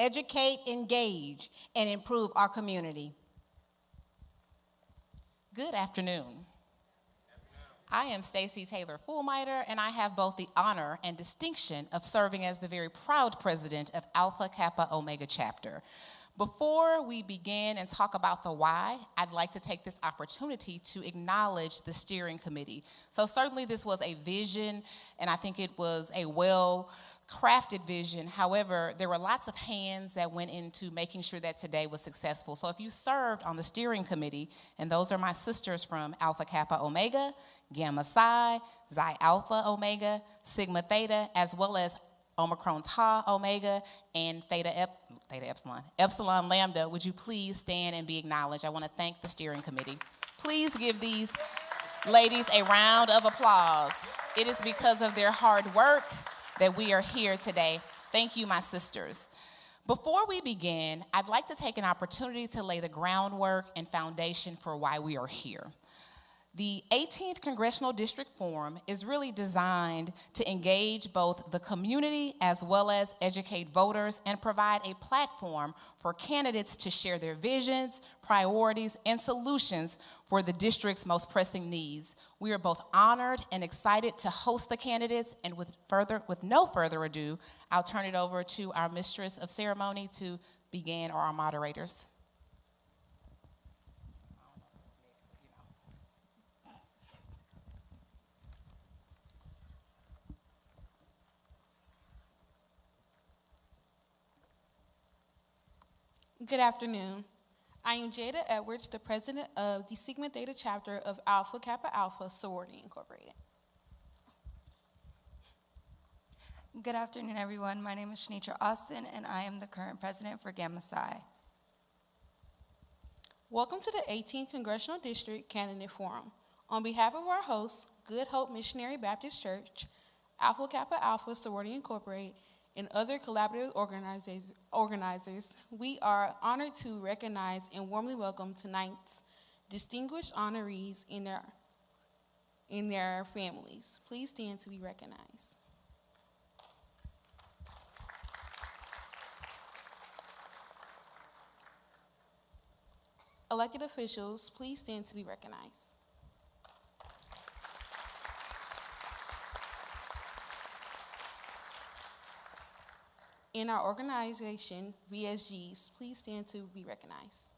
educate, engage, and improve our community. Good afternoon. I am Stacy Taylor Fulmiter, and I have both the honor and distinction of serving as the very proud president of Alpha Kappa Omega chapter. Before we begin and talk about the why, I'd like to take this opportunity to acknowledge the steering committee. So certainly this was a vision, and I think it was a well-crafted vision. However, there were lots of hands that went into making sure that today was successful. So if you served on the steering committee, and those are my sisters from Alpha Kappa Omega, Gamma Psi, Xi Alpha Omega, Sigma Theta, as well as Omicron Tau Omega, and Epsilon Lambda, would you please stand and be acknowledged? I want to thank the steering committee. Please give these ladies a round of applause. It is because of their hard work that we are here today. Thank you, my sisters. Before we begin, I'd like to take an opportunity to lay the groundwork and foundation for why we are here. The 18th Congressional District Forum is really designed to engage both the community as well as educate voters and provide a platform for candidates to share their visions, priorities, and solutions for the district's most pressing needs. We are both honored and excited to host the candidates, and with no further ado, I'll turn it over to our mistress of ceremony to begin, or our moderators. Good afternoon. I am Jada Edwards, the president of the Sigma Theta chapter of Alpha Kappa Alpha Sorority Incorporated. Good afternoon, everyone. My name is Shanitra Austin, and I am the current president for Gamma Psi. Welcome to the 18th Congressional District Candidate Forum. On behalf of our hosts, Good Hope Missionary Baptist Church, Alpha Kappa Alpha Sorority Incorporated, and other collaborative organizers, we are honored to recognize and warmly welcome tonight's distinguished honorees in their families. Please stand to be recognized. Elected officials, please stand to be recognized. In our organization, VSGs, please stand to be recognized.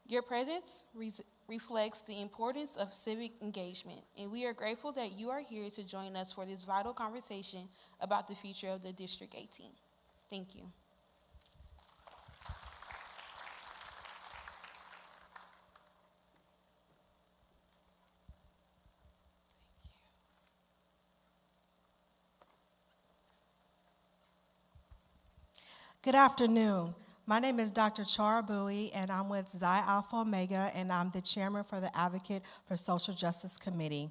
Your presence reflects the importance of civic engagement, and we are grateful that you are here to join us for this vital conversation about the future of the District 18. Thank you. Good afternoon. My name is Dr. Chara Bowie, and I'm with Xi Alpha Omega, and I'm the chairman for the Advocate for Social Justice Committee.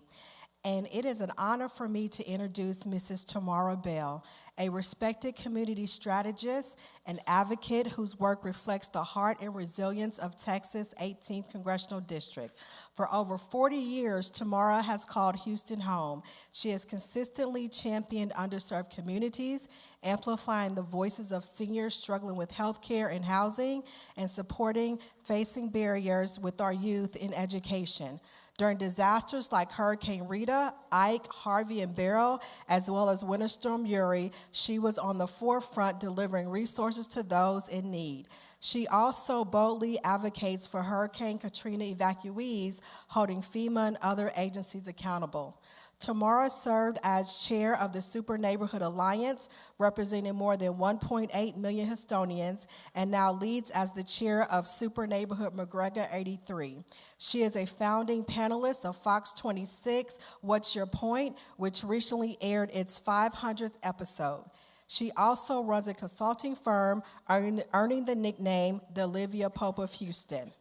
And it is an honor for me to introduce Mrs. Tamara Bell, a respected community strategist and advocate whose work reflects the heart and resilience of Texas' 18th Congressional District. For over 40 years, Tamara has called Houston home. She has consistently championed underserved communities, amplifying the voices of seniors struggling with health care and housing, and supporting facing barriers with our youth in education. During disasters like Hurricane Rita, Ike, Harvey, and Beryl, as well as Winter Storm Uri, she was on the forefront delivering resources to those in need. She also boldly advocates for Hurricane Katrina evacuees, holding FEMA and other agencies accountable. Tamara served as chair of the Super Neighborhood Alliance, representing more than 1.8 million Houstonians, and now leads as the chair of Super Neighborhood McGregor 83. She is a founding panelist of Fox 26, What's Your Point?, which recently aired its 500th episode. She also runs a consulting firm, earning the nickname the Olivia Pope of Houston,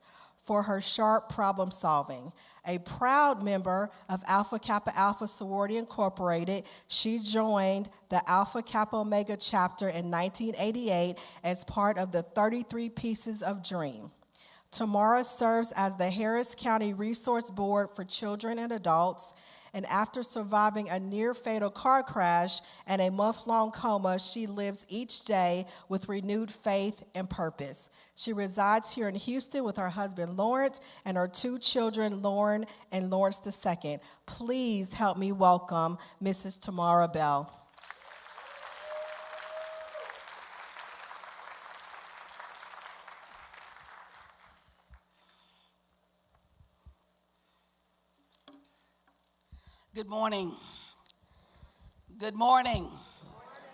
for her sharp problem solving. A proud member of Alpha Kappa Alpha Sorority Incorporated, she joined the Alpha Kappa Omega chapter in 1988 as part of the 33 Pieces of Dream. Tamara serves as the Harris County Resource Board for Children and Adults And after surviving a near-fatal car crash and a month-long coma, she lives each day with renewed faith and purpose. She resides here in Houston with her husband, Lawrence, and her 2 children, Lauren and Lawrence II. Please help me welcome Mrs. Tamara Bell. Good morning. Good morning.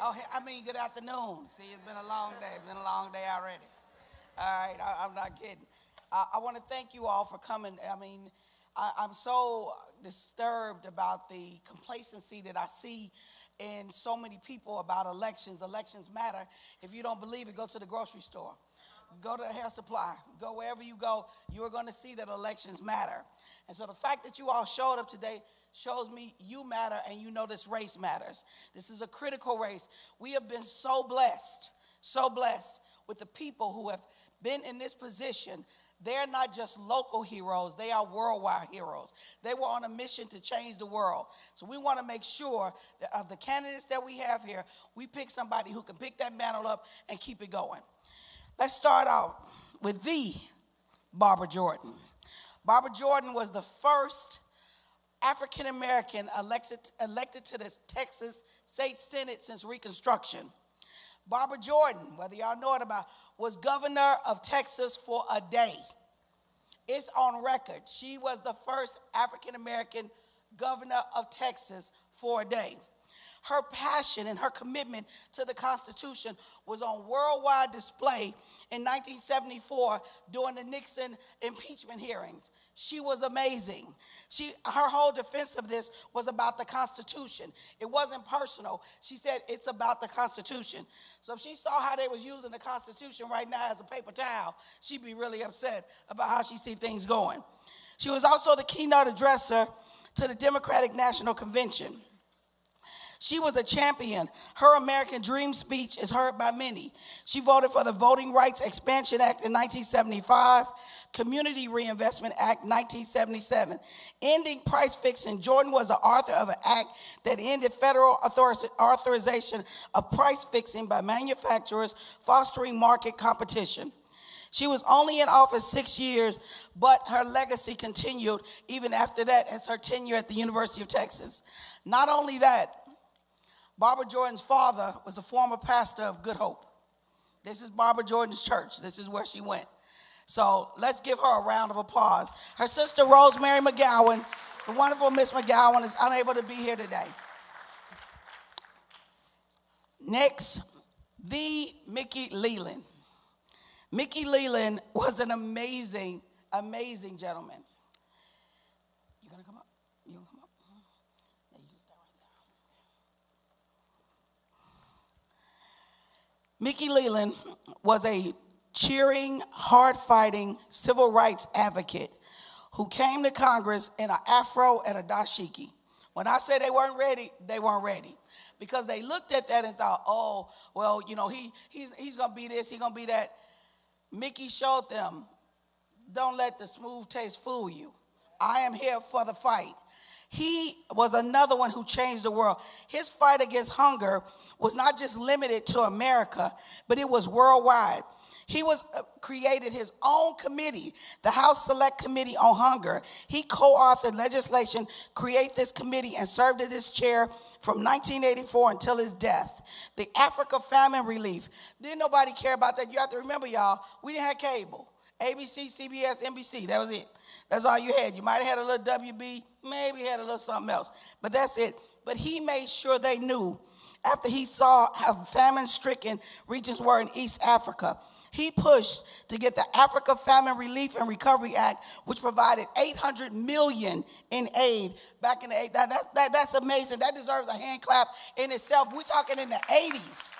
Oh, good afternoon. See, it's been a long day. It's been a long day already. All right, I'm not kidding. I want to thank you all for coming. I'm so disturbed about the complacency that I see in so many people about elections. Elections matter. If you don't believe it, go to the grocery store. Go to the hair supply. Go wherever you go, you are going to see that elections matter. And so the fact that you all showed up today shows me you matter and you know this race matters. This is a critical race. We have been so blessed with the people who have been in this position. They're not just local heroes, they are worldwide heroes. They were on a mission to change the world. So we want to make sure that of the candidates that we have here, we pick somebody who can pick that mantle up and keep it going. Let's start out with the Barbara Jordan. Barbara Jordan was the first African-American elected to the Texas State Senate since Reconstruction. Barbara Jordan, whether y'all know it about, was governor of Texas for a day. It's on record. She was the first African-American governor of Texas for a day. Her passion and her commitment to the Constitution was on worldwide display in 1974 during the Nixon impeachment hearings. She was amazing. Her whole defense of this was about the Constitution. It wasn't personal. She said it's about the Constitution. So if she saw how they was using the Constitution right now as a paper towel, she'd be really upset about how she see things going. She was also the keynote addresser to the Democratic National Convention. She was a champion. Her American Dream speech is heard by many. She voted for the Voting Rights Expansion Act in 1975, Community Reinvestment Act 1977. Ending price fixing, Jordan was the author of an act that ended federal authorization of price fixing by manufacturers, fostering market competition. She was only in office 6 years, but her legacy continued even after that as her tenure at the University of Texas. Not only that, Barbara Jordan's father was the former pastor of Good Hope. This is Barbara Jordan's church. This is where she went. So let's give her a round of applause. Her sister, Rosemary McGowan, the wonderful Miss McGowan, is unable to be here today. Next, the Mickey Leland. Mickey Leland was an amazing, amazing gentleman. You gonna come up? You gonna come up? Yeah, you stay right there. Mickey Leland was a cheering, hard-fighting civil rights advocate who came to Congress in an afro and a dashiki. When I say they weren't ready, they weren't ready. Because they looked at that and thought, oh, well, you know, he's going to be this, he's going to be that. Mickey showed them, don't let the smooth taste fool you. I am here for the fight. He was another one who changed the world. His fight against hunger was not just limited to America, but it was worldwide. He created his own committee, the House Select Committee on Hunger. He co-authored legislation, create this committee, and served as its chair from 1984 until his death. The Africa famine relief. Didn't nobody care about that. You have to remember, y'all, we didn't have cable. ABC, CBS, NBC, that was it. That's all you had. You might have had a little WB, maybe had a little something else, but that's it. But he made sure they knew after he saw how famine-stricken regions were in East Africa. He pushed to get the Africa Famine Relief and Recovery Act, which provided $800 million in aid back in the 80s. That's amazing. That deserves a hand clap in itself. We're talking in the 80s.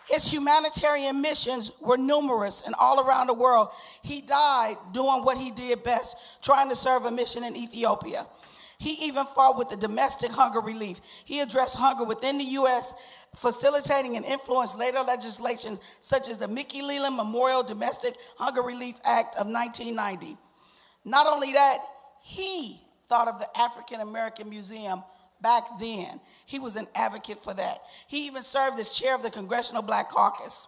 His humanitarian missions were numerous and all around the world. He died doing what he did best, trying to serve a mission in Ethiopia. He even fought with the domestic hunger relief. He addressed hunger within the U.S., facilitating and influenced later legislation such as the Mickey Leland Memorial Domestic Hunger Relief Act of 1990. Not only that, he thought of the African American Museum back then. He was an advocate for that. He even served as chair of the Congressional Black Caucus.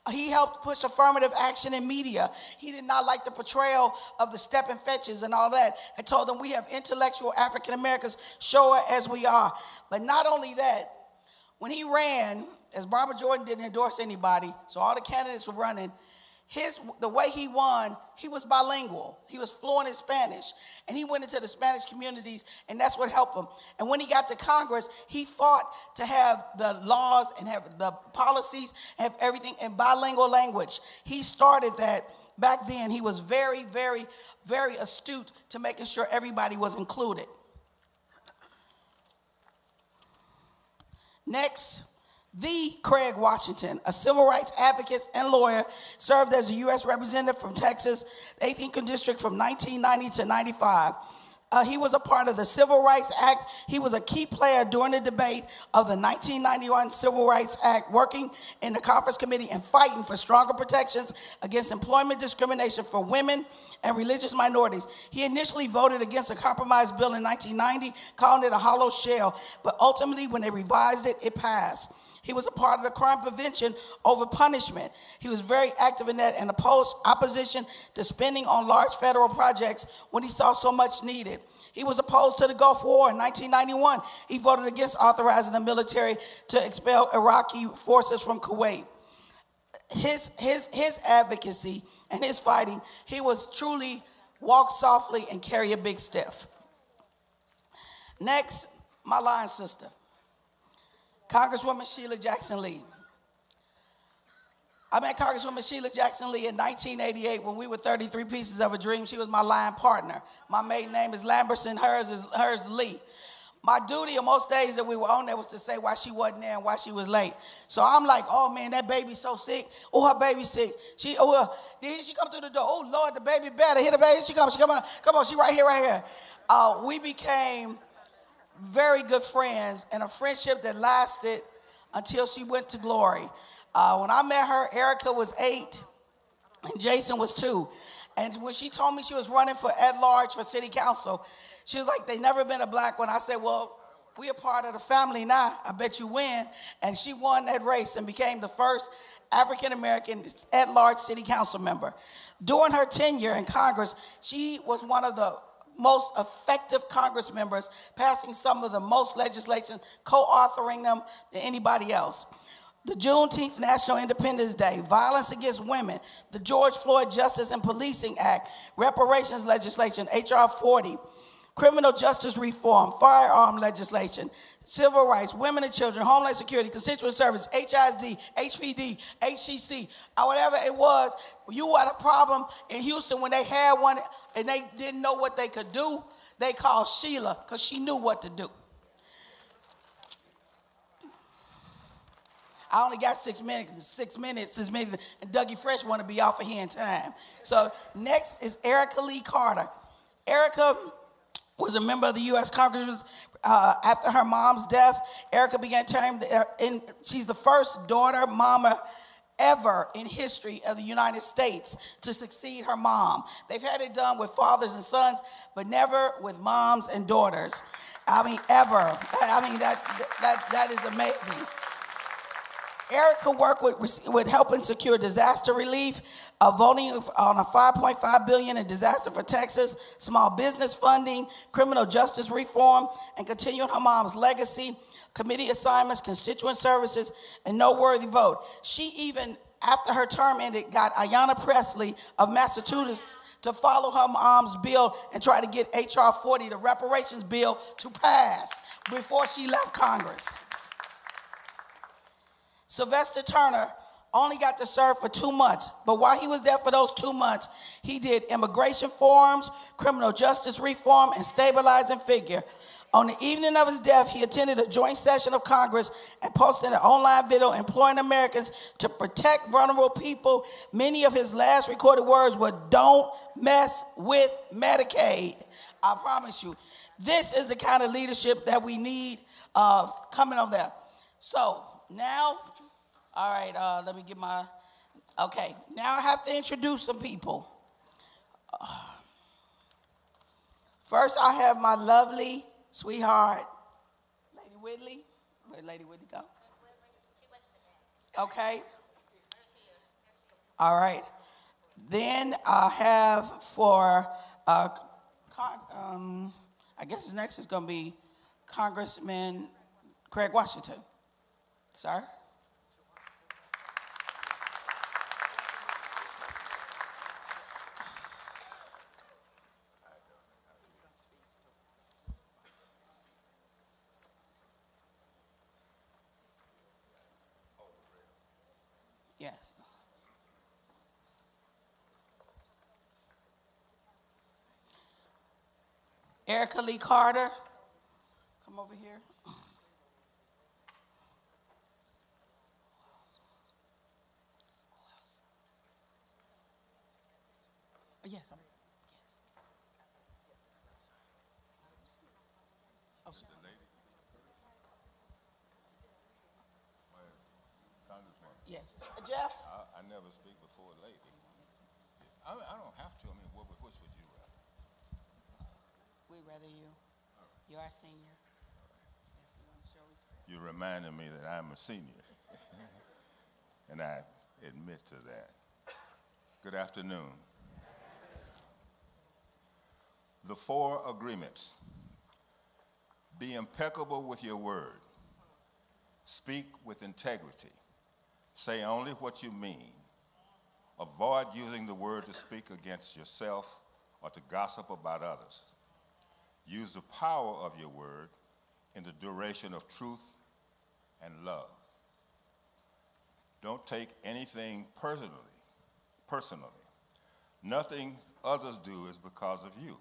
He helped push affirmative action in media. He did not like the portrayal of the step and fetches and all that, and told them we have intellectual African Americans, show it as we are. But not only that, when he ran, as Barbara Jordan didn't endorse anybody, so all the candidates were running, the way he won, he was bilingual. He was fluent in Spanish, and he went into the Spanish communities, and that's what helped him. And when he got to Congress, he fought to have the laws and have the policies, have everything in bilingual language. He started that back then. He was very, very, very astute to making sure everybody was included. Next, the Craig Washington, a civil rights advocate and lawyer, served as a U.S. representative from Texas, 18th District from 1990 to 95. He was a part of the Civil Rights Act. He was a key player during the debate of the 1991 Civil Rights Act, working in the conference committee and fighting for stronger protections against employment discrimination for women and religious minorities. He initially voted against a compromise bill in 1990, calling it a hollow shell, but ultimately when they revised it, it passed. He was a part of the crime prevention over punishment. He was very active in that and opposed opposition to spending on large federal projects when he saw so much needed. He was opposed to the Gulf War in 1991. He voted against authorizing the military to expel Iraqi forces from Kuwait. His advocacy and his fighting, he was truly walk softly and carry a big stiff. Next, my line sister, Congresswoman Sheila Jackson Lee. I met Congresswoman Sheila Jackson Lee in 1988 when we were 33 Pieces of a Dream. She was my line partner. My maiden name is Lamberson, hers is Lee. My duty on most days that we were on there was to say why she wasn't there and why she was late. So I'm like, oh man, that baby's so sick. Oh, her baby's sick. Then she come through the door. Oh Lord, the baby better. Hit the baby. She come on, she right here. We became very good friends, and a friendship that lasted until she went to glory. When I met her, Erica was 8 and Jason was 2. And when she told me she was running for at-large for city council, she was like, they never been a black one. I said, well, we are part of the family now. I bet you win. And she won that race and became the first African-American at-large city council member. During her tenure in Congress, she was one of the most effective Congress members, passing some of the most legislation, co-authoring them than anybody else. The Juneteenth National Independence Day, violence against women, the George Floyd Justice and Policing Act, reparations legislation, H.R. 40, criminal justice reform, firearm legislation, civil rights, women and children, homeland security, constituent service, HISD, HPD, HCC, or whatever it was. You had a problem in Houston when they had one and they didn't know what they could do. They called Sheila because she knew what to do. I only got 6 minutes. 6 minutes is maybe, and Dougie Fresh want to be off of here in time. So next is Erica Lee Carter. Erica was a member of the U.S. Congress. After her mom's death, Erica began term, and she's the first daughter mama ever in history of the United States to succeed her mom. They've had it done with fathers and sons, but never with moms and daughters. I mean, ever. I mean, that is amazing. Erica worked with helping secure disaster relief, voting on a $5.5 billion in disaster for Texas, small business funding, criminal justice reform, and continuing her mom's legacy, committee assignments, constituent services, and no worthy vote. She even, after her term ended, got Ayanna Pressley of Massachusetts to follow her mom's bill and try to get H.R. 40, the reparations bill, to pass before she left Congress. Sylvester Turner only got to serve for 2 months, but while he was there for those 2 months, he did immigration reforms, criminal justice reform, and stabilizing figure. On the evening of his death, he attended a joint session of Congress and posted an online video imploring Americans to protect vulnerable people. Many of his last recorded words were, "Don't mess with Medicaid." I promise you, this is the kind of leadership that we need coming on there. So now, all right, let me get my, okay. Now I have to introduce some people. First, I have my lovely sweetheart, Lady Whitley. Where'd Lady Whitley go? Okay. All right. Then I have for, I guess next is going to be Congressman Craig Washington. Sir? Yes. Erica Lee Carter, come over here. Yes, yes. Oh, sorry. Yes, Jeff. I never speak before a lady. I don't have to. I mean, which would you rather? We'd rather you. You're our senior. Yes, we want to show respect. You reminded me that I'm a senior, and I admit to that. Good afternoon. The 4 agreements. Be impeccable with your word. Speak with integrity. Say only what you mean. Avoid using the word to speak against yourself or to gossip about others. Use the power of your word in the duration of truth and love. Don't take anything personally. Nothing others do is because of you.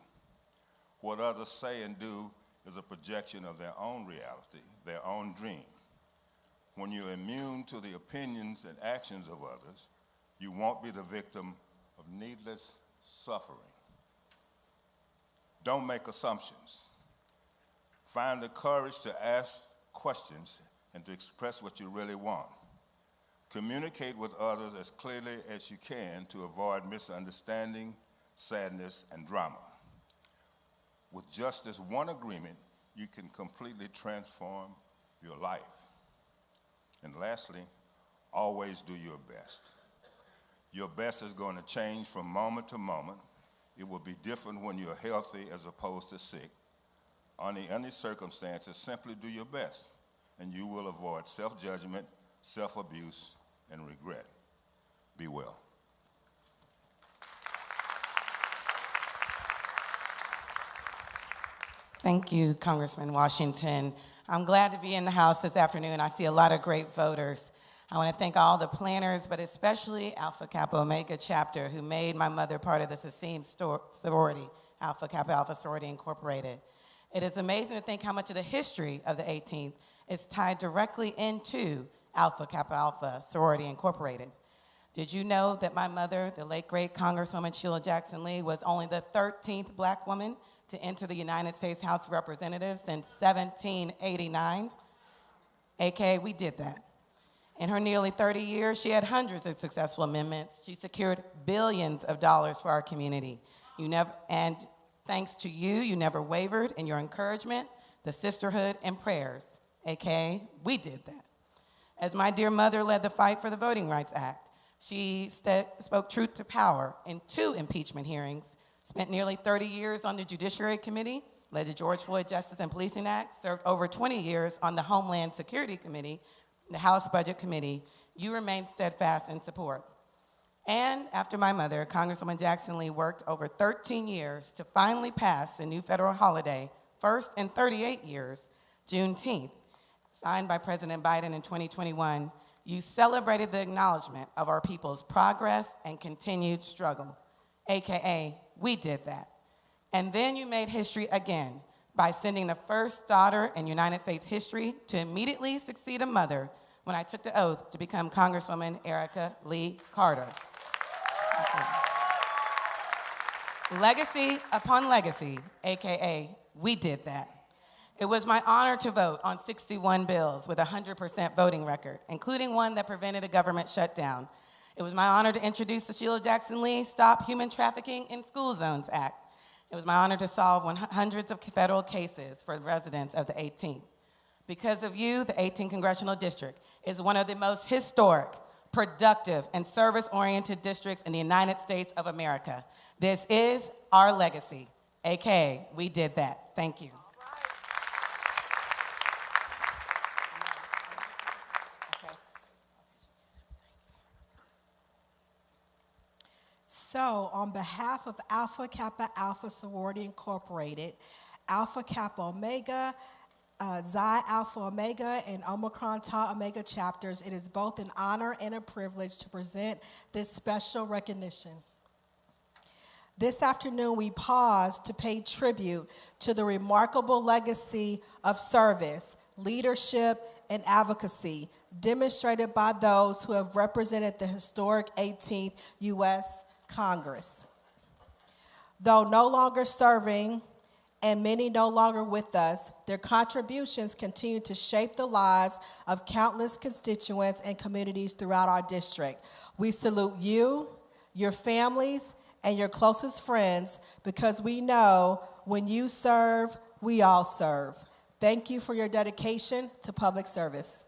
What others say and do is a projection of their own reality, their own dream. When you're immune to the opinions and actions of others, you won't be the victim of needless suffering. Don't make assumptions. Find the courage to ask questions and to express what you really want. Communicate with others as clearly as you can to avoid misunderstanding, sadness, and drama. With just this one agreement, you can completely transform your life. And lastly, always do your best. Your best is going to change from moment to moment. It will be different when you're healthy as opposed to sick. Under any circumstances, simply do your best, and you will avoid self-judgment, self-abuse, and regret. Be well. Thank you, Congressman Washington. I'm glad to be in the House this afternoon. I see a lot of great voters. I want to thank all the planners, but especially Alpha Kappa Omega chapter, who made my mother part of this esteemed sorority, Alpha Kappa Alpha Sorority Incorporated. It is amazing to think how much of the history of the 18th is tied directly into Alpha Kappa Alpha Sorority Incorporated. Did you know that my mother, the late great Congresswoman Sheila Jackson Lee, was only the 13th black woman to enter the United States House of Representatives since 1789? AKA, we did that. In her nearly 30 years, she had hundreds of successful amendments. She secured billions of dollars for our community. And thanks to you, you never wavered in your encouragement, the sisterhood, and prayers. AKA, we did that. As my dear mother led the fight for the Voting Rights Act, she spoke truth to power in 2 impeachment hearings, spent nearly 30 years on the Judiciary Committee, led the George Floyd Justice and Policing Act, served over 20 years on the Homeland Security Committee, the House Budget Committee. You remained steadfast in support. And after my mother, Congresswoman Jackson Lee worked over 13 years to finally pass a new federal holiday, first in 38 years, Juneteenth. Signed by President Biden in 2021, you celebrated the acknowledgement of our people's progress and continued struggle, AKA, we did that. And then you made history again by sending the first daughter in United States history to immediately succeed a mother when I took the oath to become Congresswoman Erica Lee Carter. Legacy upon legacy, AKA, we did that. It was my honor to vote on 61 bills with a 100% voting record, including one that prevented a government shutdown. It was my honor to introduce the Sheila Jackson Lee Stop Human Trafficking in School Zones Act. It was my honor to solve hundreds of federal cases for residents of the 18th. Because of you, the 18th Congressional District is one of the most historic, productive, and service-oriented districts in the United States of America. This is our legacy, AKA, we did that. Thank you. So, on behalf of Alpha Kappa Alpha Sorority Incorporated, Alpha Kappa Omega, Xi Alpha Omega, and Omicron Tau Omega chapters, it is both an honor and a privilege to present this special recognition. This afternoon, we pause to pay tribute to the remarkable legacy of service, leadership, and advocacy demonstrated by those who have represented the historic 18th U.S. Congress. Though no longer serving and many no longer with us, their contributions continue to shape the lives of countless constituents and communities throughout our district. We salute you, your families, and your closest friends, because we know when you serve, we all serve. Thank you for your dedication to public service.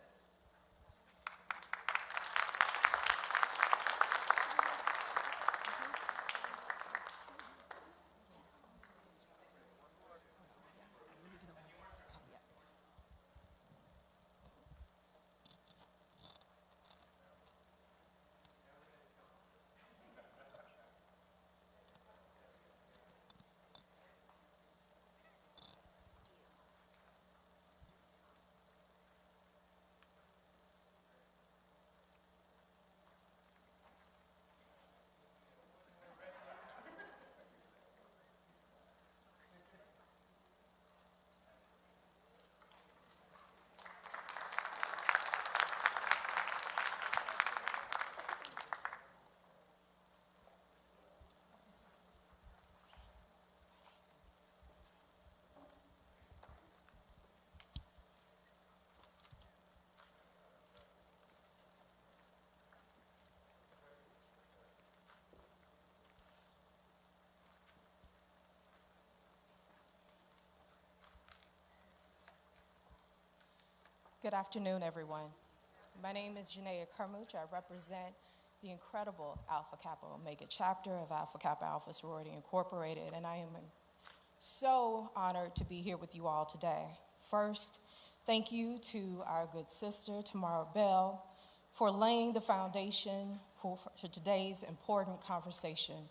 Good afternoon, everyone. My name is Janaea Kermooch. I represent the incredible Alpha Kappa Omega chapter of Alpha Kappa Alpha Sorority Incorporated, and I am so honored to be here with you all today. First, thank you to our good sister, Tamara Bell, for laying the foundation for today's important conversation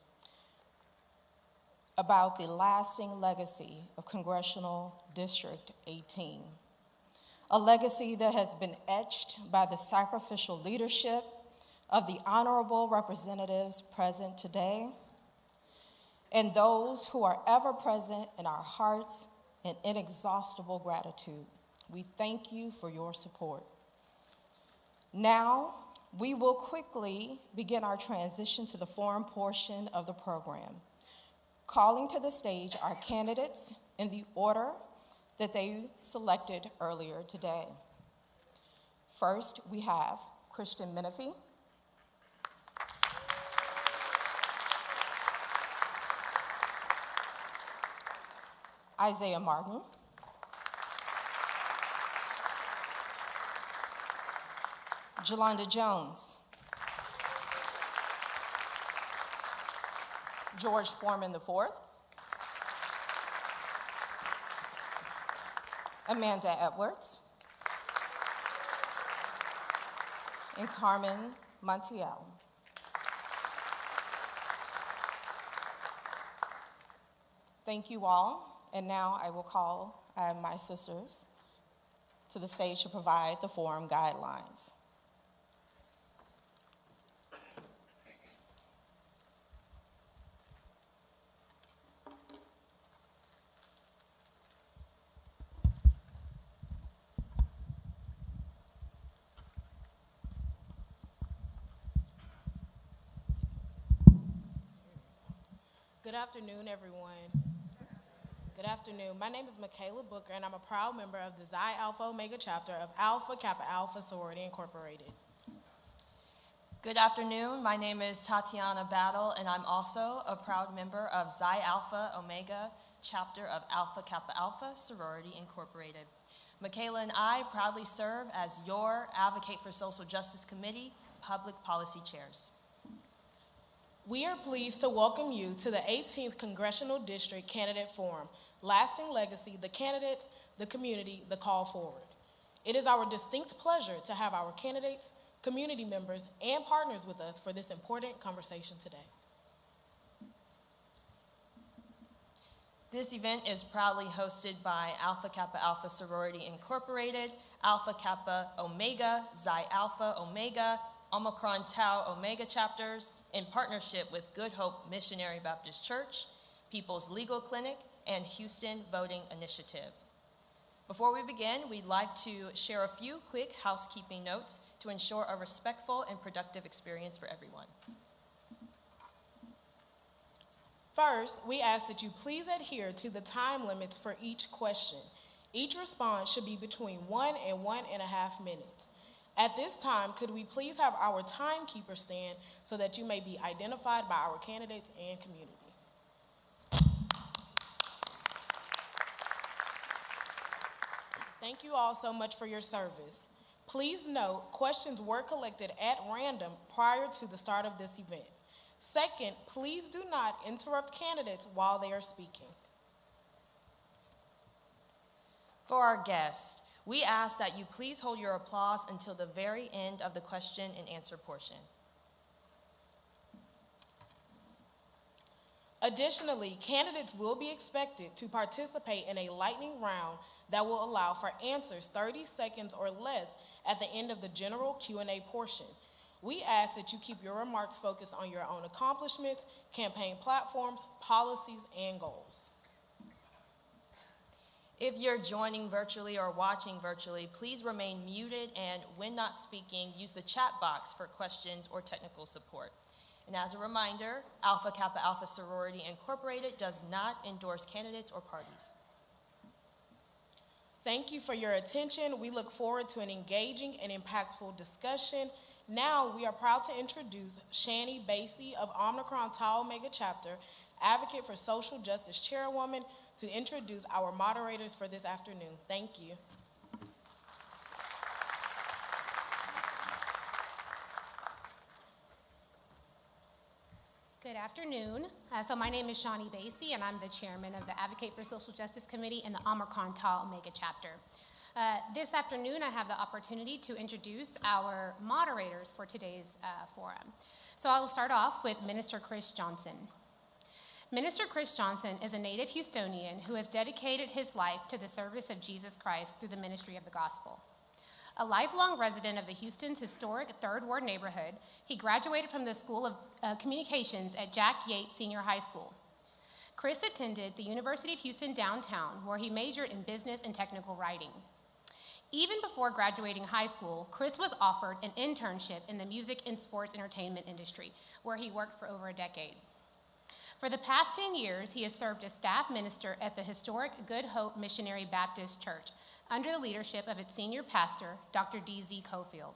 about the lasting legacy of Congressional District 18. A legacy that has been etched by the sacrificial leadership of the honorable representatives present today and those who are ever present in our hearts in inexhaustible gratitude. We thank you for your support. Now, we will quickly begin our transition to the forum portion of the program, calling to the stage our candidates in the order that they selected earlier today. First, we have Christian Menifee, Isaiah Martin, Jolanda Jones, George Foreman IV, Amanda Edwards, and Carmen Montiel. Thank you all, and now I will call my sisters to the stage to provide the forum guidelines. Good afternoon, everyone. Good afternoon. My name is Michaela Booker, and I'm a proud member of the Xi Alpha Omega chapter of Alpha Kappa Alpha Sorority Incorporated. Good afternoon. My name is Tatiana Battle, and I'm also a proud member of Xi Alpha Omega, chapter of Alpha Kappa Alpha Sorority Incorporated. Michaela and I proudly serve as your Advocate for Social Justice Committee Public Policy Chairs. We are pleased to welcome you to the 18th Congressional District Candidate Forum, Lasting Legacy, the Candidates, the Community, the Call Forward. It is our distinct pleasure to have our candidates, community members, and partners with us for this important conversation today. This event is proudly hosted by Alpha Kappa Alpha Sorority Incorporated, Alpha Kappa Omega, Xi Alpha Omega, Omicron Tau Omega chapters, in partnership with Good Hope Missionary Baptist Church, People's Legal Clinic, and Houston Voting Initiative. Before we begin, we'd like to share a few quick housekeeping notes to ensure a respectful and productive experience for everyone. First, we ask that you please adhere to the time limits for each question. Each response should be between 1 and 1.5 minutes. At this time, could we please have our timekeeper stand so that you may be identified by our candidates and community? Thank you all so much for your service. Please note, questions were collected at random prior to the start of this event. Second, please do not interrupt candidates while they are speaking. For our guests, we ask that you please hold your applause until the very end of the question and answer portion. Additionally, candidates will be expected to participate in a lightning round that will allow for answers 30 seconds or less at the end of the general Q&A portion. We ask that you keep your remarks focused on your own accomplishments, campaign platforms, policies, and goals. If you're joining virtually or watching virtually, please remain muted, and when not speaking, use the chat box for questions or technical support. And as a reminder, Alpha Kappa Alpha Sorority Incorporated does not endorse candidates or parties. Thank you for your attention. We look forward to an engaging and impactful discussion. Now, we are proud to introduce Shani Basie of Omicron Tau Omega Chapter, Advocate for Social Justice Chairwoman, to introduce our moderators for this afternoon. Thank you. Good afternoon. So my name is Shani Basie, and I'm the chairman of the Advocate for Social Justice Committee in the Omicron Tau Omega chapter. This afternoon, I have the opportunity to introduce our moderators for today's forum. So I will start off with Minister Chris Johnson. Minister Chris Johnson is a native Houstonian who has dedicated his life to the service of Jesus Christ through the ministry of the gospel. A lifelong resident of the Houston's historic Third Ward neighborhood, he graduated from the School of Communications at Jack Yates Senior High School. Chris attended the University of Houston downtown, where he majored in business and technical writing. Even before graduating high school, Chris was offered an internship in the music and sports entertainment industry, where he worked for over a decade. For the past 10 years, he has served as staff minister at the historic Good Hope Missionary Baptist Church, under the leadership of its senior pastor, Dr. D.Z. Cofield.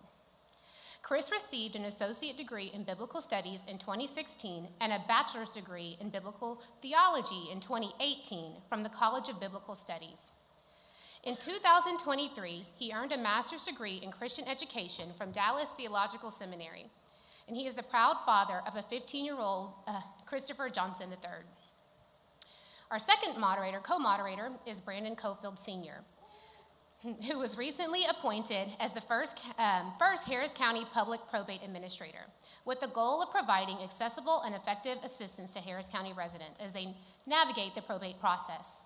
Chris received an associate degree in biblical studies in 2016 and a bachelor's degree in biblical theology in 2018 from the College of Biblical Studies. In 2023, he earned a master's degree in Christian education from Dallas Theological Seminary, and he is the proud father of a 15-year-old Christopher Johnson III. Our second co-moderator, is Brandon Cofield Sr., who was recently appointed as the first Harris County Public Probate Administrator, with the goal of providing accessible and effective assistance to Harris County residents as they navigate the probate process.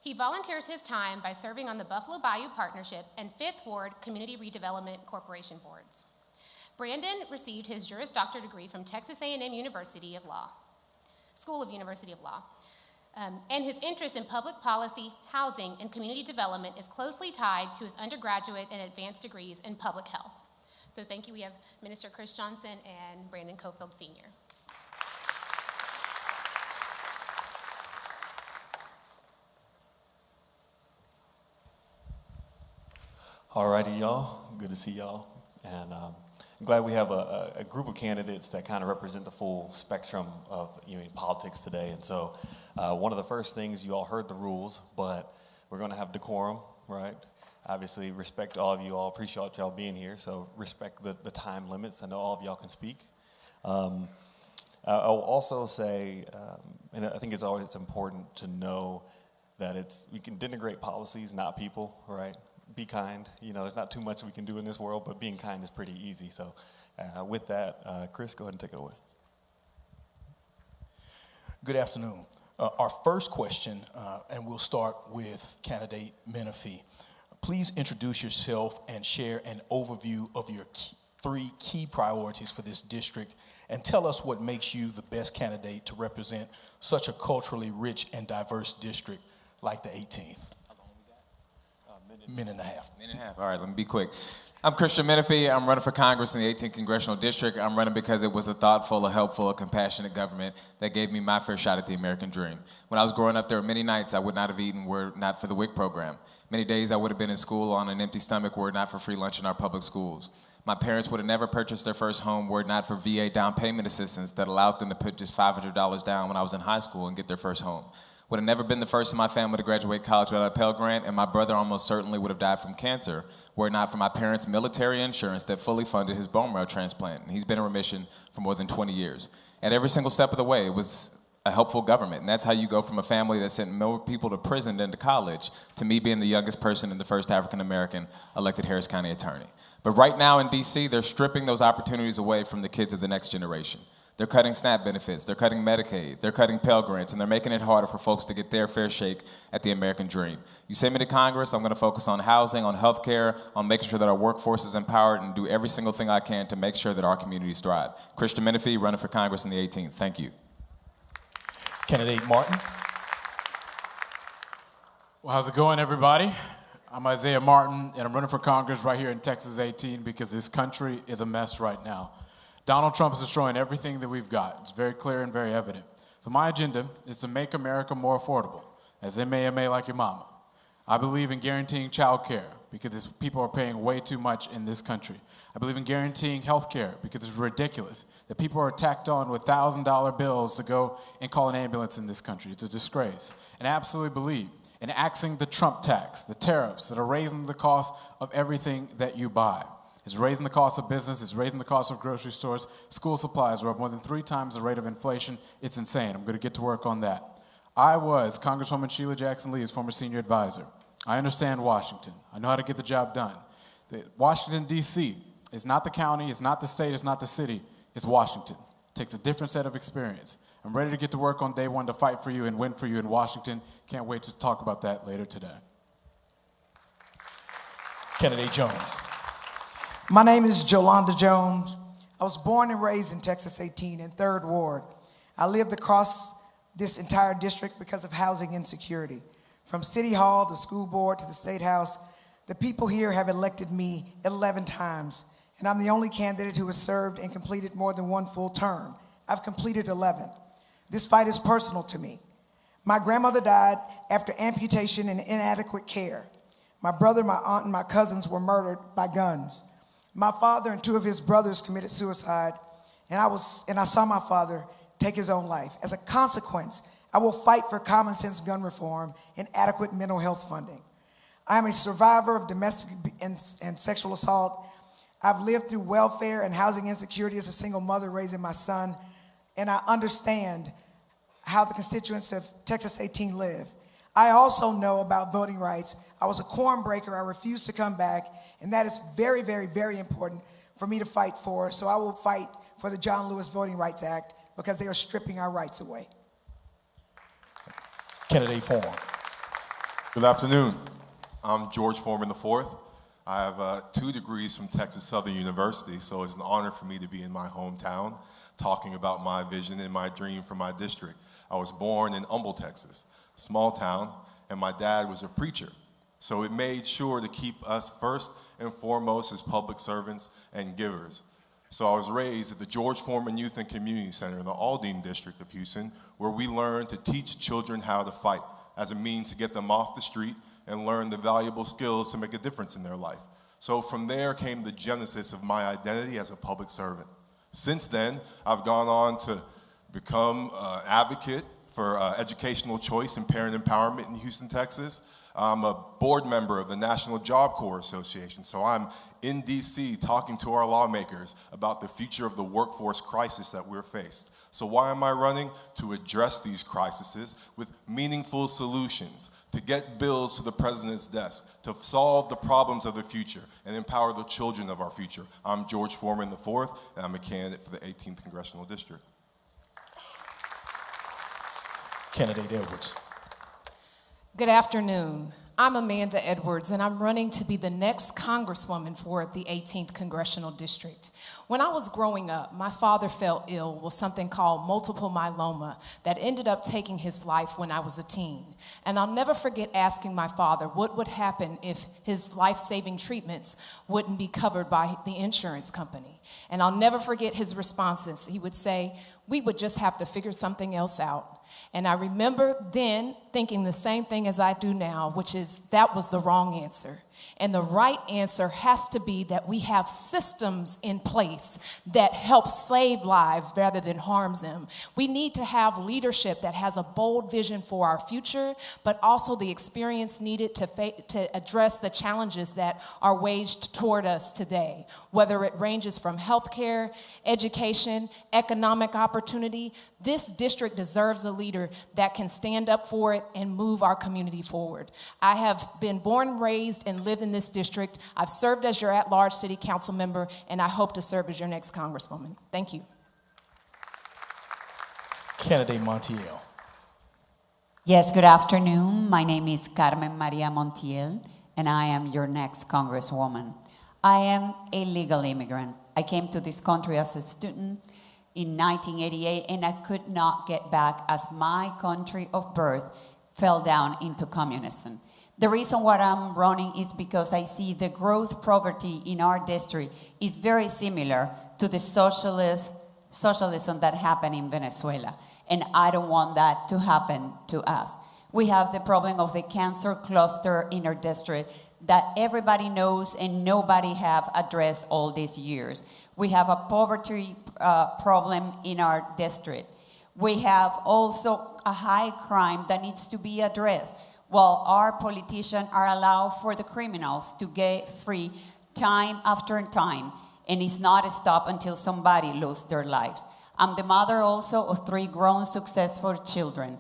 He volunteers his time by serving on the Buffalo Bayou Partnership and Fifth Ward Community Redevelopment Corporation boards. Brandon received his Juris Doctor degree from Texas A&M University of Law, School of University of Law. And his interest in public policy, housing, and community development is closely tied to his undergraduate and advanced degrees in public health. So thank you. We have Minister Chris Johnson and Brandon Cofield Sr. All righty, y'all. Good to see y'all. And I'm glad we have a group of candidates that kind of represent the full spectrum of politics today. And so one of the first things, you all heard the rules, but we're going to have decorum, right? Obviously, respect all of you all. Appreciate y'all being here. So respect the time limits. I know all of y'all can speak. I'll also say, and I think it's always important to know that we can denigrate policies, not people, right? Be kind. There's not too much we can do in this world, but being kind is pretty easy. So with that, Chris, go ahead and take it away. Good afternoon. Our first question, and we'll start with candidate Menifee. Please introduce yourself and share an overview of your three key priorities for this district, and tell us what makes you the best candidate to represent such a culturally rich and diverse district like the 18th. Minute and a half. All right, let me be quick. I'm Christian Menifee. I'm running for Congress in the 18th Congressional District. I'm running because it was a thoughtful, a helpful, a compassionate government that gave me my fair shot at the American dream. When I was growing up, there were many nights I would not have eaten were it not for the WIC program. Many days I would have been in school on an empty stomach were it not for free lunch in our public schools. My parents would have never purchased their first home were it not for VA down payment assistance that allowed them to put just $500 down when I was in high school and get their first home. Would have never been the first in my family to graduate college without a Pell Grant, and my brother almost certainly would have died from cancer were it not for my parents' military insurance that fully funded his bone marrow transplant. And he's been in remission for more than 20 years. At every single step of the way, it was a helpful government. And that's how you go from a family that sent more people to prison than to college to me being the youngest person and the first African-American elected Harris County attorney. But right now in D.C., they're stripping those opportunities away from the kids of the next generation. They're cutting SNAP benefits, they're cutting Medicaid, they're cutting Pell Grants, and they're making it harder for folks to get their fair shake at the American dream. You send me to Congress, I'm gonna focus on housing, on healthcare, on making sure that our workforce is empowered, and do every single thing I can to make sure that our communities thrive. Christian Menifee, running for Congress in the 18th. Thank you. Candidate Martin. Well, how's it going, everybody? I'm Isaiah Martin, and I'm running for Congress right here in Texas 18 because this country is a mess right now. Donald Trump is destroying everything that we've got. It's very clear and very evident. So my agenda is to make America more affordable, as M-A-M-A like your mama. I believe in guaranteeing child care because people are paying way too much in this country. I believe in guaranteeing health care because it's ridiculous that people are tacked on with $1,000 bills to go and call an ambulance in this country. It's a disgrace. And I absolutely believe in axing the Trump tax, the tariffs that are raising the cost of everything that you buy. It's raising the cost of business, it's raising the cost of grocery stores. School supplies are up more than 3 times the rate of inflation. It's insane. I'm going to get to work on that. I was Congresswoman Sheila Jackson Lee's former senior advisor. I understand Washington. I know how to get the job done. Washington, D.C. is not the county, it's not the state, it's not the city, it's Washington. It takes a different set of experience. I'm ready to get to work on day one to fight for you and win for you in Washington. Can't wait to talk about that later today. Candidate Jones. My name is Jolanda Jones. I was born and raised in Texas 18 in 3rd Ward. I lived across this entire district because of housing insecurity. From City Hall to school board to the State House, the people here have elected me 11 times, and I'm the only candidate who has served and completed more than 1 full term. I've completed 11. This fight is personal to me. My grandmother died after amputation and inadequate care. My brother, my aunt, and my cousins were murdered by guns. My father and 2 of his brothers committed suicide, and I saw my father take his own life. As a consequence, I will fight for common sense gun reform and adequate mental health funding. I am a survivor of domestic and sexual assault. I've lived through welfare and housing insecurity as a single mother raising my son, and I understand how the constituents of Texas 18 live. I also know about voting rights. I was a quorum breaker. I refused to come back, and that is very, very, very important for me to fight for. So I will fight for the John Lewis Voting Rights Act because they are stripping our rights away. Candidate Foreman. Good afternoon. I'm George Foreman IV. I have 2 degrees from Texas Southern University, so it's an honor for me to be in my hometown talking about my vision and my dream for my district. I was born in Humble, Texas, a small town, and my dad was a preacher. So it made sure to keep us first and foremost as public servants and givers. So I was raised at the George Foreman Youth and Community Center in the Aldine district of Houston, where we learned to teach children how to fight as a means to get them off the street and learn the valuable skills to make a difference in their life. So from there came the genesis of my identity as a public servant. Since then, I've gone on to become an advocate for educational choice and parent empowerment in Houston, Texas. I'm a board member of the National Job Corps Association, so I'm in DC talking to our lawmakers about the future of the workforce crisis that we're faced. So why am I running? To address these crises with meaningful solutions, to get bills to the president's desk, to solve the problems of the future and empower the children of our future. I'm George Foreman IV, and I'm a candidate for the 18th Congressional District. Candidate Edwards. Good afternoon. I'm Amanda Edwards, and I'm running to be the next Congresswoman for the 18th Congressional District. When I was growing up, my father fell ill with something called multiple myeloma that ended up taking his life when I was a teen. And I'll never forget asking my father what would happen if his life-saving treatments wouldn't be covered by the insurance company. And I'll never forget his responses. He would say, "We would just have to figure something else out." And I remember then thinking the same thing as I do now, which is that was the wrong answer. And the right answer has to be that we have systems in place that help save lives rather than harm them. We need to have leadership that has a bold vision for our future, but also the experience needed to address the challenges that are waged toward us today, whether it ranges from healthcare, education, economic opportunity. This district deserves a leader that can stand up for it and move our community forward. I have been born, raised, and lived in this district. I've served as your at-large city council member, and I hope to serve as your next congresswoman. Thank you. Candidate Montiel. Yes, good afternoon. My name is Carmen Maria Montiel, and I am your next congresswoman. I am a legal immigrant. I came to this country as a student in 1988, and I could not get back as my country of birth fell down into communism. The reason why I'm running is because I see the growth poverty in our district is very similar to the socialism that happened in Venezuela, and I don't want that to happen to us. We have the problem of the cancer cluster in our district that everybody knows and nobody have addressed all these years. We have a poverty problem in our district. We have also a high crime that needs to be addressed. While our politicians are allowed for the criminals to get free time after time, and it's not stopped until somebody loses their lives. I'm the mother also of 3 grown successful children,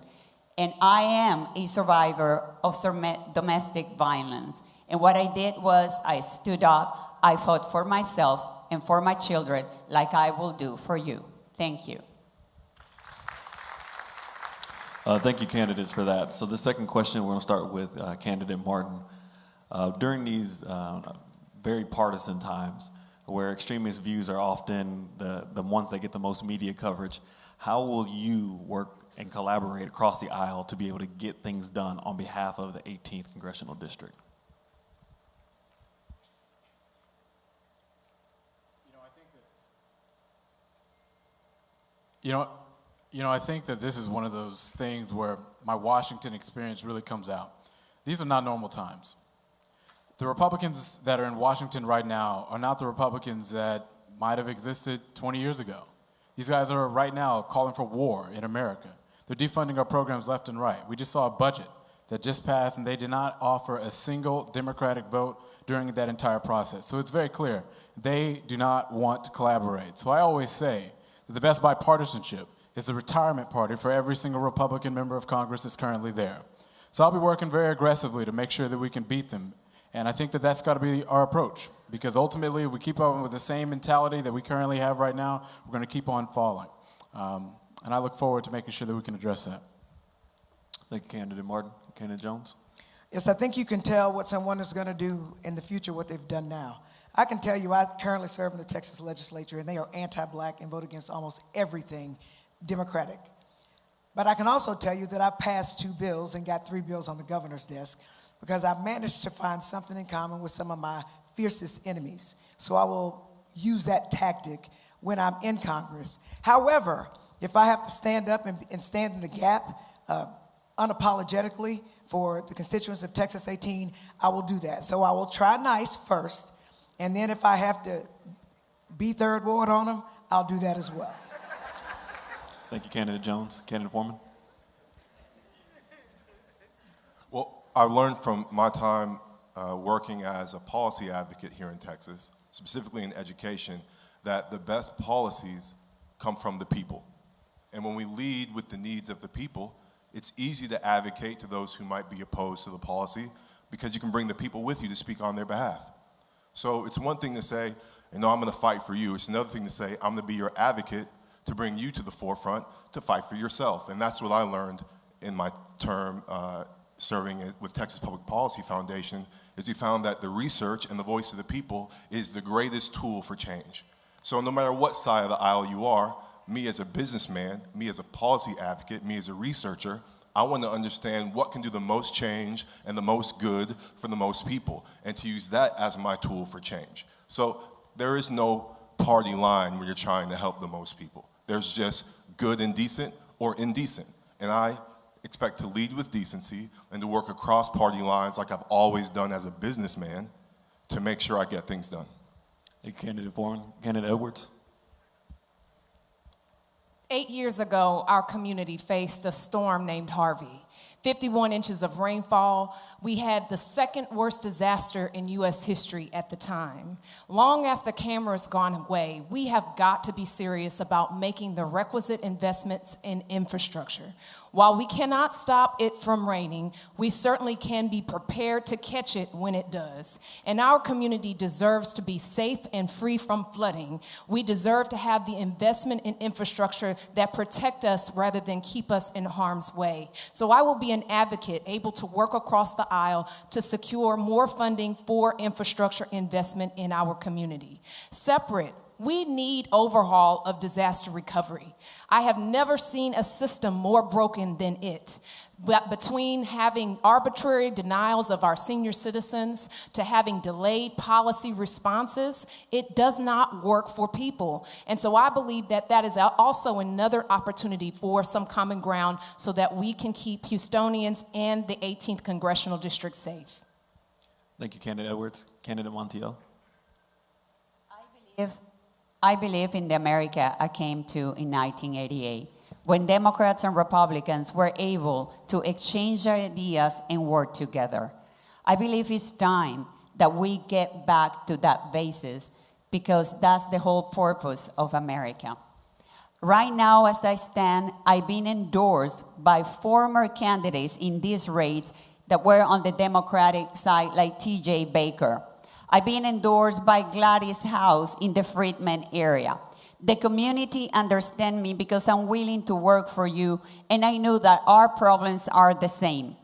and I am a survivor of domestic violence. And what I did was I stood up, I fought for myself and for my children like I will do for you. Thank you. Thank you, candidates, for that. So the second question, we're going to start with candidate Martin. During these very partisan times where extremist views are often the ones that get the most media coverage, how will you work and collaborate across the aisle to be able to get things done on behalf of the 18th Congressional District? I think that this is one of those things where my Washington experience really comes out. These are not normal times. The Republicans that are in Washington right now are not the Republicans that might have existed 20 years ago. These guys are right now calling for war in America. They're defunding our programs left and right. We just saw a budget that just passed, and they did not offer a single Democratic vote during that entire process. So it's very clear, they do not want to collaborate. So I always say that the best bipartisanship is the retirement party for every single Republican member of Congress that's currently there. So I'll be working very aggressively to make sure that we can beat them. And I think that that's got to be our approach, because ultimately if we keep on with the same mentality that we currently have right now, we're going to keep on falling. And I look forward to making sure that we can address that. Thank you, candidate Martin. Candidate Jones? Yes, I think you can tell what someone is going to do in the future, what they've done now. I can tell you I currently serve in the Texas legislature, and they are anti-black and vote against almost everything Democratic. But I can also tell you that I passed 2 bills and got 3 bills on the governor's desk because I managed to find something in common with some of my fiercest enemies. So I will use that tactic when I'm in Congress. However, if I have to stand up and stand in the gap unapologetically for the constituents of Texas 18, I will do that. So I will try nice first, And then if I have to be third ward on them, I'll do that as well. Thank you, Candidate Jones. Candidate Foreman. Well, I've learned from my time working as a policy advocate here in Texas, specifically in education, that the best policies come from the people. And when we lead with the needs of the people, it's easy to advocate to those who might be opposed to the policy because you can bring the people with you to speak on their behalf. So it's one thing to say, no, I'm going to fight for you. It's another thing to say, I'm going to be your advocate to bring you to the forefront to fight for yourself. And that's what I learned in my term serving with Texas Public Policy Foundation, is we found that the research and the voice of the people is the greatest tool for change. So no matter what side of the aisle you are, me as a businessman, me as a policy advocate, me as a researcher, I want to understand what can do the most change and the most good for the most people, and to use that as my tool for change. So there is no party line when you're trying to help the most people. There's just good and decent or indecent. And I expect to lead with decency and to work across party lines like I've always done as a businessman to make sure I get things done. Thank you, Candidate Foreman. Candidate Edwards. 8 years ago, our community faced a storm named Harvey. 51 inches of rainfall. We had the second worst disaster in U.S. history at the time. Long after the cameras gone away, we have got to be serious about making the requisite investments in infrastructure. While we cannot stop it from raining, we certainly can be prepared to catch it when it does. And our community deserves to be safe and free from flooding. We deserve to have the investment in infrastructure that protect us rather than keep us in harm's way. So I will be an advocate able to work across the aisle to secure more funding for infrastructure investment in our community. Separate, we need overhaul of disaster recovery. I have never seen a system more broken than it. But between having arbitrary denials of our senior citizens to having delayed policy responses, it does not work for people. And so I believe that that is also another opportunity for some common ground so that we can keep Houstonians and the 18th Congressional District safe. Thank you, Candidate Edwards. Candidate Montiel. I believe in the America I came to in 1988, when Democrats and Republicans were able to exchange their ideas and work together. I believe it's time that we get back to that basis, because that's the whole purpose of America. Right now, as I stand, I've been endorsed by former candidates in these rates that were on the Democratic side, like T.J. Baker. I've been endorsed by Gladys House in the Freedman area. The community understands me because I'm willing to work for you, and I know that our problems are the same.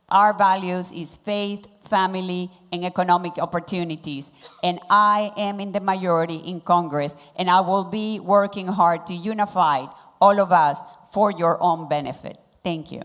Our values is faith, family, and economic opportunities. And I am in the majority in Congress, and I will be working hard to unify all of us for your own benefit. Thank you.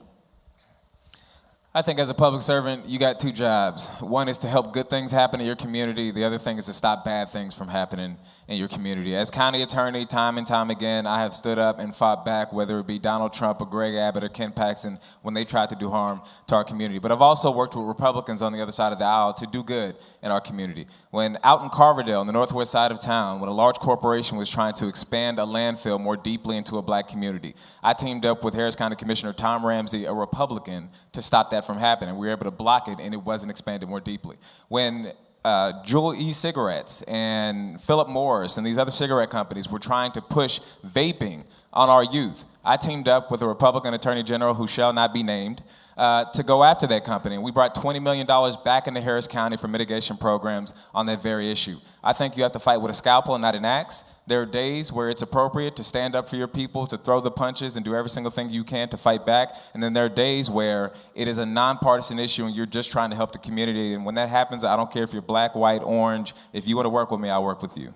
I think as a public servant, you got two jobs. One is to help good things happen in your community. The other thing is to stop bad things from happening in your community. As county attorney, time and time again, I have stood up and fought back, whether it be Donald Trump or Greg Abbott or Ken Paxton, when they tried to do harm to our community. But I've also worked with Republicans on the other side of the aisle to do good in our community. When out in Carverdale, on the northwest side of town, when a large corporation was trying to expand a landfill more deeply into a black community, I teamed up with Harris County Commissioner Tom Ramsey, a Republican, to stop that from happening. We were able to block it, and it wasn't expanded more deeply. When Juul e-cigarettes and Philip Morris and these other cigarette companies were trying to push vaping on our youth, I teamed up with a Republican Attorney General who shall not be named to go after that company. And we brought $20 million back into Harris County for mitigation programs on that very issue. I think you have to fight with a scalpel and not an axe. There are days where it's appropriate to stand up for your people, to throw the punches and do every single thing you can to fight back. And then there are days where it is a nonpartisan issue and you're just trying to help the community. And when that happens, I don't care if you're black, white, orange. If you want to work with me, I'll work with you.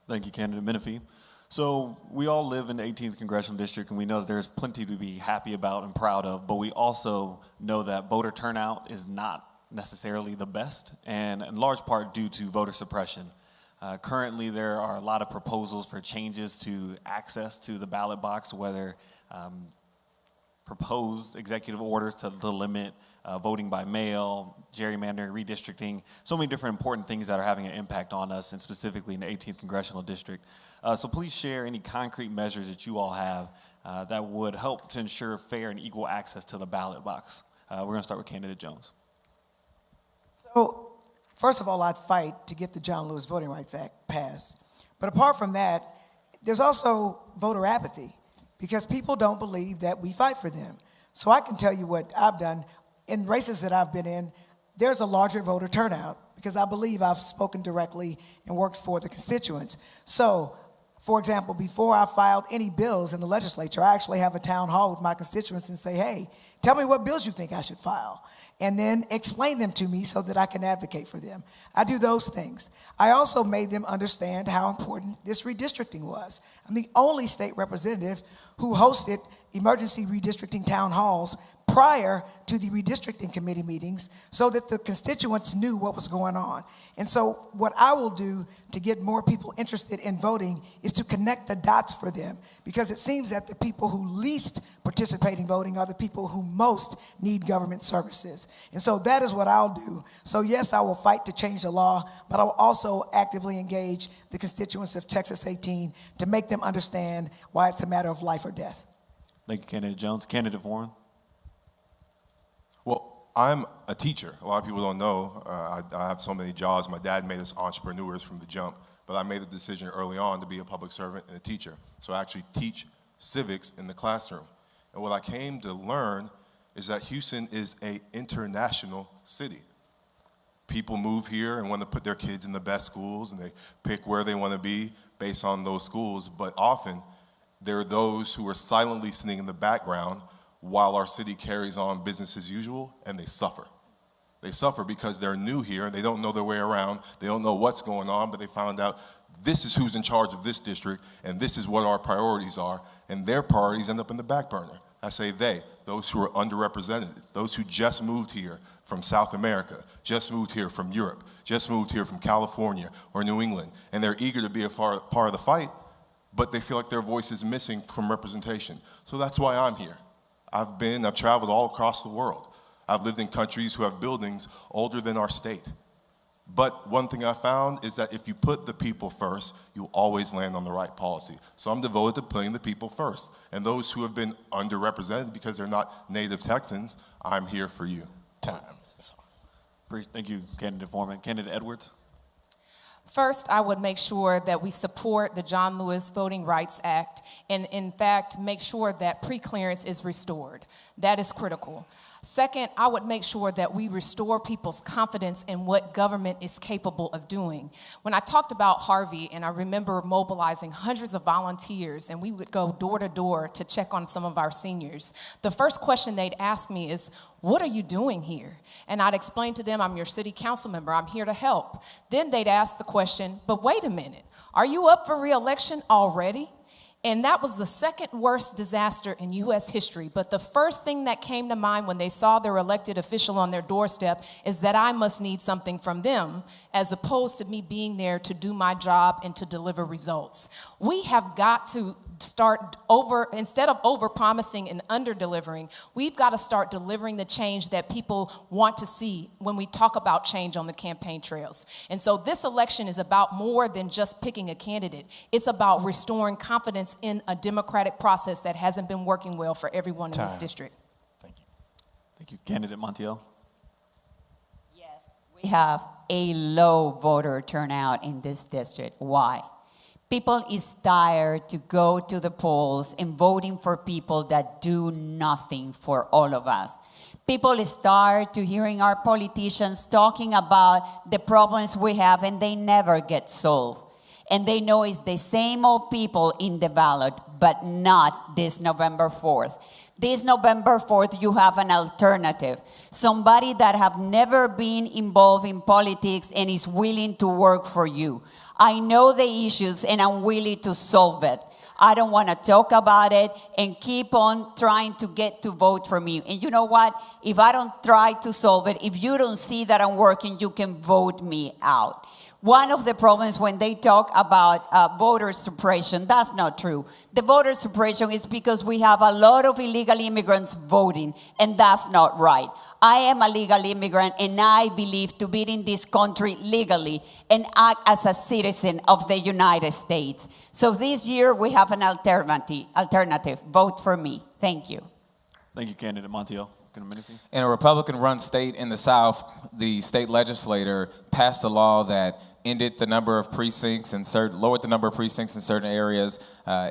Thank you, Candidate Menifee. So we all live in the 18th Congressional District, and we know that there's plenty to be happy about and proud of, but we also know that voter turnout is not necessarily the best, and in large part due to voter suppression. Currently, there are a lot of proposals for changes to access to the ballot box, whether proposed executive orders to limit voting by mail, gerrymandering, redistricting, so many different important things that are having an impact on us, and specifically in the 18th Congressional District. So please share any concrete measures that you all have that would help to ensure fair and equal access to the ballot box. We're going to start with Candidate Jones. So, first of all, I'd fight to get the John Lewis Voting Rights Act passed. But apart from that, there's also voter apathy because people don't believe that we fight for them. So I can tell you what I've done. In races that I've been in, there's a larger voter turnout because I believe I've spoken directly and worked for the constituents. So, for example, before I filed any bills in the legislature, I actually have a town hall with my constituents and say, hey, tell me what bills you think I should file, and then explain them to me so that I can advocate for them. I do those things. I also made them understand how important this redistricting was. I'm the only state representative who hosted emergency redistricting town halls prior to the redistricting committee meetings so that the constituents knew what was going on. And so what I will do to get more people interested in voting is to connect the dots for them, because it seems that the people who least participate in voting are the people who most need government services. And so that is what I'll do. So yes, I will fight to change the law, but I will also actively engage the constituents of Texas 18 to make them understand why it's a matter of life or death. Thank you, Candidate Jones. Candidate Warren. Well, I'm a teacher. A lot of people don't know. I have so many jobs. My dad made us entrepreneurs from the jump, but I made the decision early on to be a public servant and a teacher. So I actually teach civics in the classroom. And what I came to learn is that Houston is an international city. People move here and want to put their kids in the best schools, and they pick where they want to be based on those schools. But often, there are those who are silently sitting in the background while our city carries on business as usual, and they suffer. They suffer because they're new here, and they don't know their way around, they don't know what's going on, but they found out this is who's in charge of this district, and this is what our priorities are, and their priorities end up in the back burner. I say they, those who are underrepresented, those who just moved here from South America, just moved here from Europe, just moved here from California or New England, and they're eager to be a part of the fight, but they feel like their voice is missing from representation. So that's why I'm here. I've traveled all across the world. I've lived in countries who have buildings older than our state. But one thing I found is that if you put the people first, you'll always land on the right policy. So I'm devoted to putting the people first. And those who have been underrepresented because they're not native Texans, I'm here for you. Time. Thank you, Candidate Foreman. Candidate Edwards. First, I would make sure that we support the John Lewis Voting Rights Act and, in fact, make sure that preclearance is restored. That is critical. Second, I would make sure that we restore people's confidence in what government is capable of doing. When I talked about Harvey, and I remember mobilizing hundreds of volunteers, and we would go door to door to check on some of our seniors, the first question they'd ask me is, what are you doing here? And I'd explain to them, I'm your city council member, I'm here to help. Then they'd ask the question, but wait a minute, are you up for re-election already? And that was the second worst disaster in U.S. history. But the first thing that came to mind when they saw their elected official on their doorstep is that I must need something from them, as opposed to me being there to do my job and to deliver results. We have got to start instead of over-promising and under-delivering, we've got to start delivering the change that people want to see when we talk about change on the campaign trails. And so this election is about more than just picking a candidate. It's about restoring confidence in a democratic process that hasn't been working well for everyone in this district. Thank you. Thank you. Candidate Montiel. We have a low voter turnout in this district. Why? People is tired to go to the polls and voting for people that do nothing for all of us. People is tired to hearing our politicians talking about the problems we have and they never get solved. And they know it's the same old people in the ballot, but not this November 4th. This November 4th, you have an alternative. Somebody that have never been involved in politics and is willing to work for you. I know the issues and I'm willing to solve it. I don't want to talk about it, and keep on trying to get to vote for me. And you know what? If I don't try to solve it, if you don't see that I'm working, you can vote me out. One of the problems when they talk about voter suppression, that's not true. The voter suppression is because we have a lot of illegal immigrants voting, and that's not right. I am a legal immigrant, and I believe to be in this country legally and act as a citizen of the United States. So this year we have an alternative. Vote for me. Thank you. Thank you, candidate Montiel. In a Republican-run state in the South, the state legislator passed a law that ended the number of precincts and lowered the number of precincts in certain areas,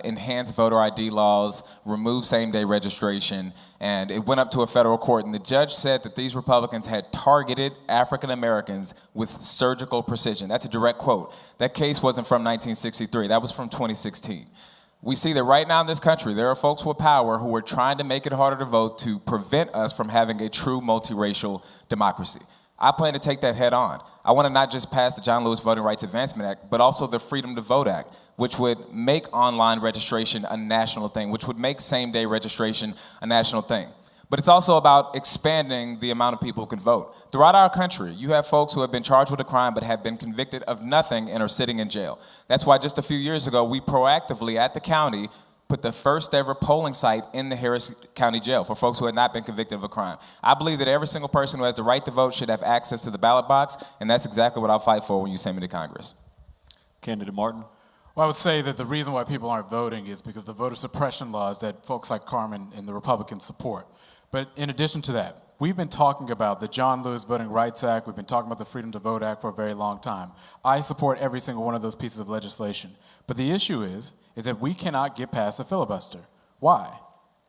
enhanced voter ID laws, removed same-day registration, and it went up to a federal court. And the judge said that these Republicans had targeted African Americans with surgical precision. That's a direct quote. That case wasn't from 1963. That was from 2016. We see that right now in this country, there are folks with power who are trying to make it harder to vote to prevent us from having a true multiracial democracy. I plan to take that head on. I want to not just pass the John Lewis Voting Rights Advancement Act, but also the Freedom to Vote Act, which would make online registration a national thing, which would make same-day registration a national thing. But it's also about expanding the amount of people who can vote. Throughout our country, you have folks who have been charged with a crime but have been convicted of nothing and are sitting in jail. That's why just a few years ago, we proactively at the county put the first ever polling site in the Harris County Jail for folks who had not been convicted of a crime. I believe that every single person who has the right to vote should have access to the ballot box, and that's exactly what I'll fight for when you send me to Congress. Candidate Martin. Well, I would say that the reason why people aren't voting is because the voter suppression laws that folks like Carmen and the Republicans support. But in addition to that, we've been talking about the John Lewis Voting Rights Act. We've been talking about the Freedom to Vote Act for a very long time. I support every single one of those pieces of legislation. But the issue is that we cannot get past the filibuster. Why?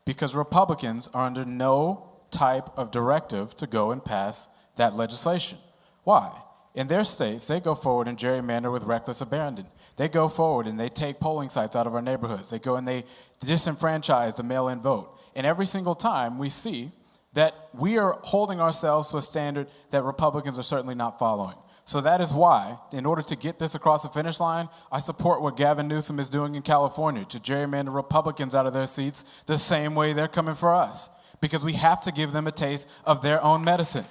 Because Republicans are under no type of directive to go and pass that legislation. Why? In their states, they go forward and gerrymander with reckless abandon. They go forward and they take polling sites out of our neighborhoods. They go and they disenfranchise the mail-in vote. And every single time we see that we are holding ourselves to a standard that Republicans are certainly not following. So that is why, in order to get this across the finish line, I support what Gavin Newsom is doing in California to gerrymander Republicans out of their seats the same way they're coming for us, because we have to give them a taste of their own medicine.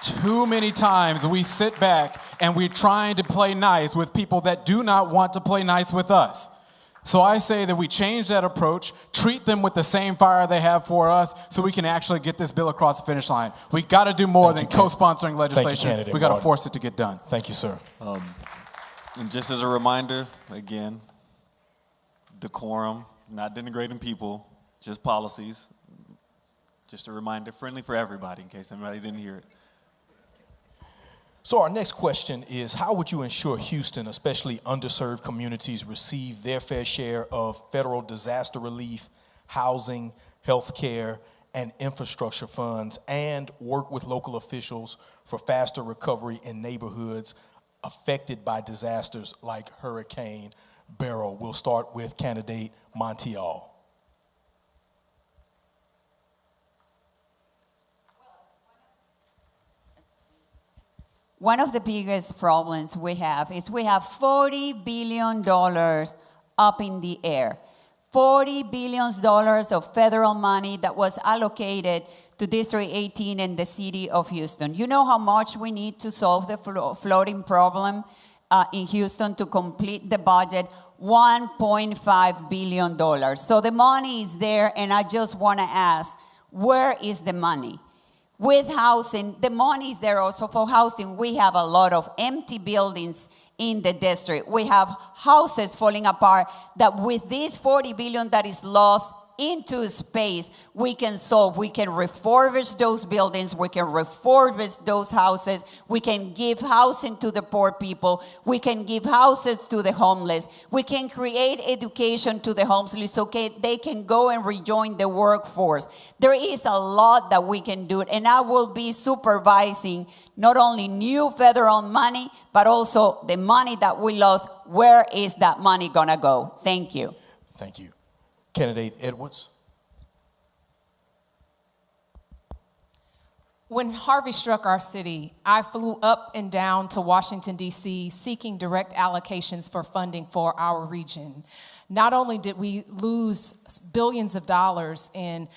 Too many times we sit back and we're trying to play nice with people that do not want to play nice with us. So I say that we change that approach, treat them with the same fire they have for us, so we can actually get this bill across the finish line. We got to do more than co-sponsoring legislation. We got to force it to get done. Thank you, sir. And just as a reminder, again, decorum, not denigrating people, just policies. Just a reminder, friendly for everybody, in case anybody didn't hear it. So our next question is, how would you ensure Houston, especially underserved communities, receive their fair share of federal disaster relief, housing, health care, and infrastructure funds, and work with local officials for faster recovery in neighborhoods affected by disasters like Hurricane Beryl? We'll start with candidate Montiel. One of the biggest problems we have is we have $40 billion up in the air. $40 billion of federal money that was allocated to District 18 and the city of Houston. You know how much we need to solve the flooding problem in Houston to complete the budget? $1.5 billion. So the money is there, and I just want to ask, where is the money? With housing, the money is there also for housing. We have a lot of empty buildings in the district. We have houses falling apart that with this $40 billion that is lost into space, we can solve. We can refurbish those buildings. We can refurbish those houses. We can give housing to the poor people. We can give houses to the homeless. We can create education to the homeless so they can go and rejoin the workforce. There is a lot that we can do, and I will be supervising not only new federal money, but also the money that we lost. Where is that money gonna go? Thank you. Thank you. Candidate Edwards. When Harvey struck our city, I flew up and down to Washington, D.C., seeking direct allocations for funding for our region. Not only did we lose billions of dollars in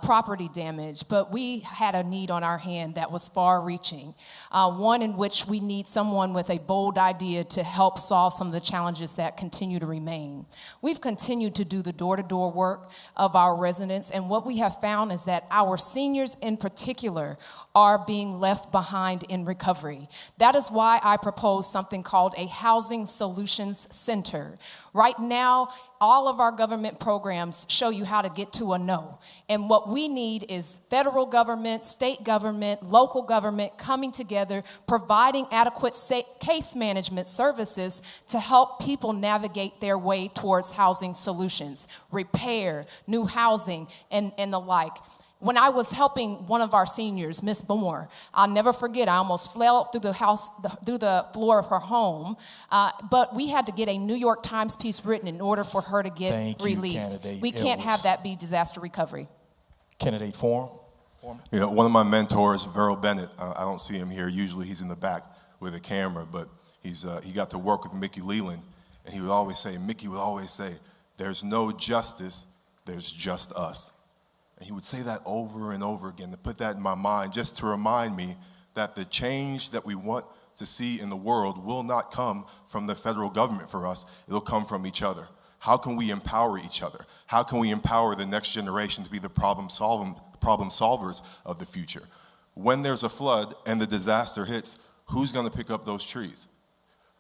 property damage, but we had a need on our hand that was far-reaching, one in which we need someone with a bold idea to help solve some of the challenges that continue to remain. We've continued to do the door-to-door work of our residents, and what we have found is that our seniors in particular are being left behind in recovery. That is why I propose something called a Housing Solutions Center. Right now, all of our government programs show you how to get to a no. And what we need is federal government, state government, local government coming together, providing adequate case management services to help people navigate their way towards housing solutions, repair, new housing, and the like. When I was helping one of our seniors, Miss Moore, I'll never forget, I almost fell through the floor of her home, but we had to get a New York Times piece written in order for her to get relief. We can't have that be disaster recovery. Candidate Forum. You know, one of my mentors, Verl Bennett, I don't see him here. Usually he's in the back with a camera, but he got to work with Mickey Leland, and Mickey would always say, there's no justice, there's just us. And he would say that over and over again to put that in my mind, just to remind me that the change that we want to see in the world will not come from the federal government for us. It'll come from each other. How can we empower each other? How can we empower the next generation to be the problem solvers of the future? When there's a flood and the disaster hits, who's going to pick up those trees?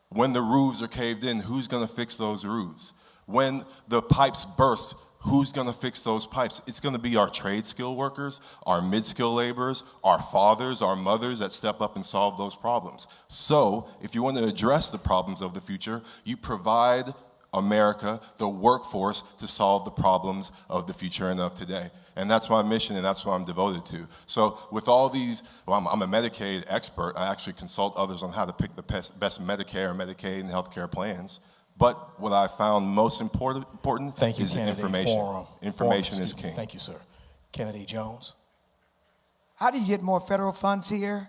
When the roofs are caved in, who's going to fix those roofs? When the pipes burst, who's going to fix those pipes? It's going to be our trade skill workers, our mid-skill laborers, our fathers, our mothers that step up and solve those problems. So if you want to address the problems of the future, you provide America the workforce to solve the problems of the future and of today. And that's my mission, and that's what I'm devoted to. So with all these, I'm a Medicaid expert. I actually consult others on how to pick the best Medicare, Medicaid, and healthcare plans. But what I found most important is information. Information is king. Thank you, sir. Candidate Jones. How do you get more federal funds here?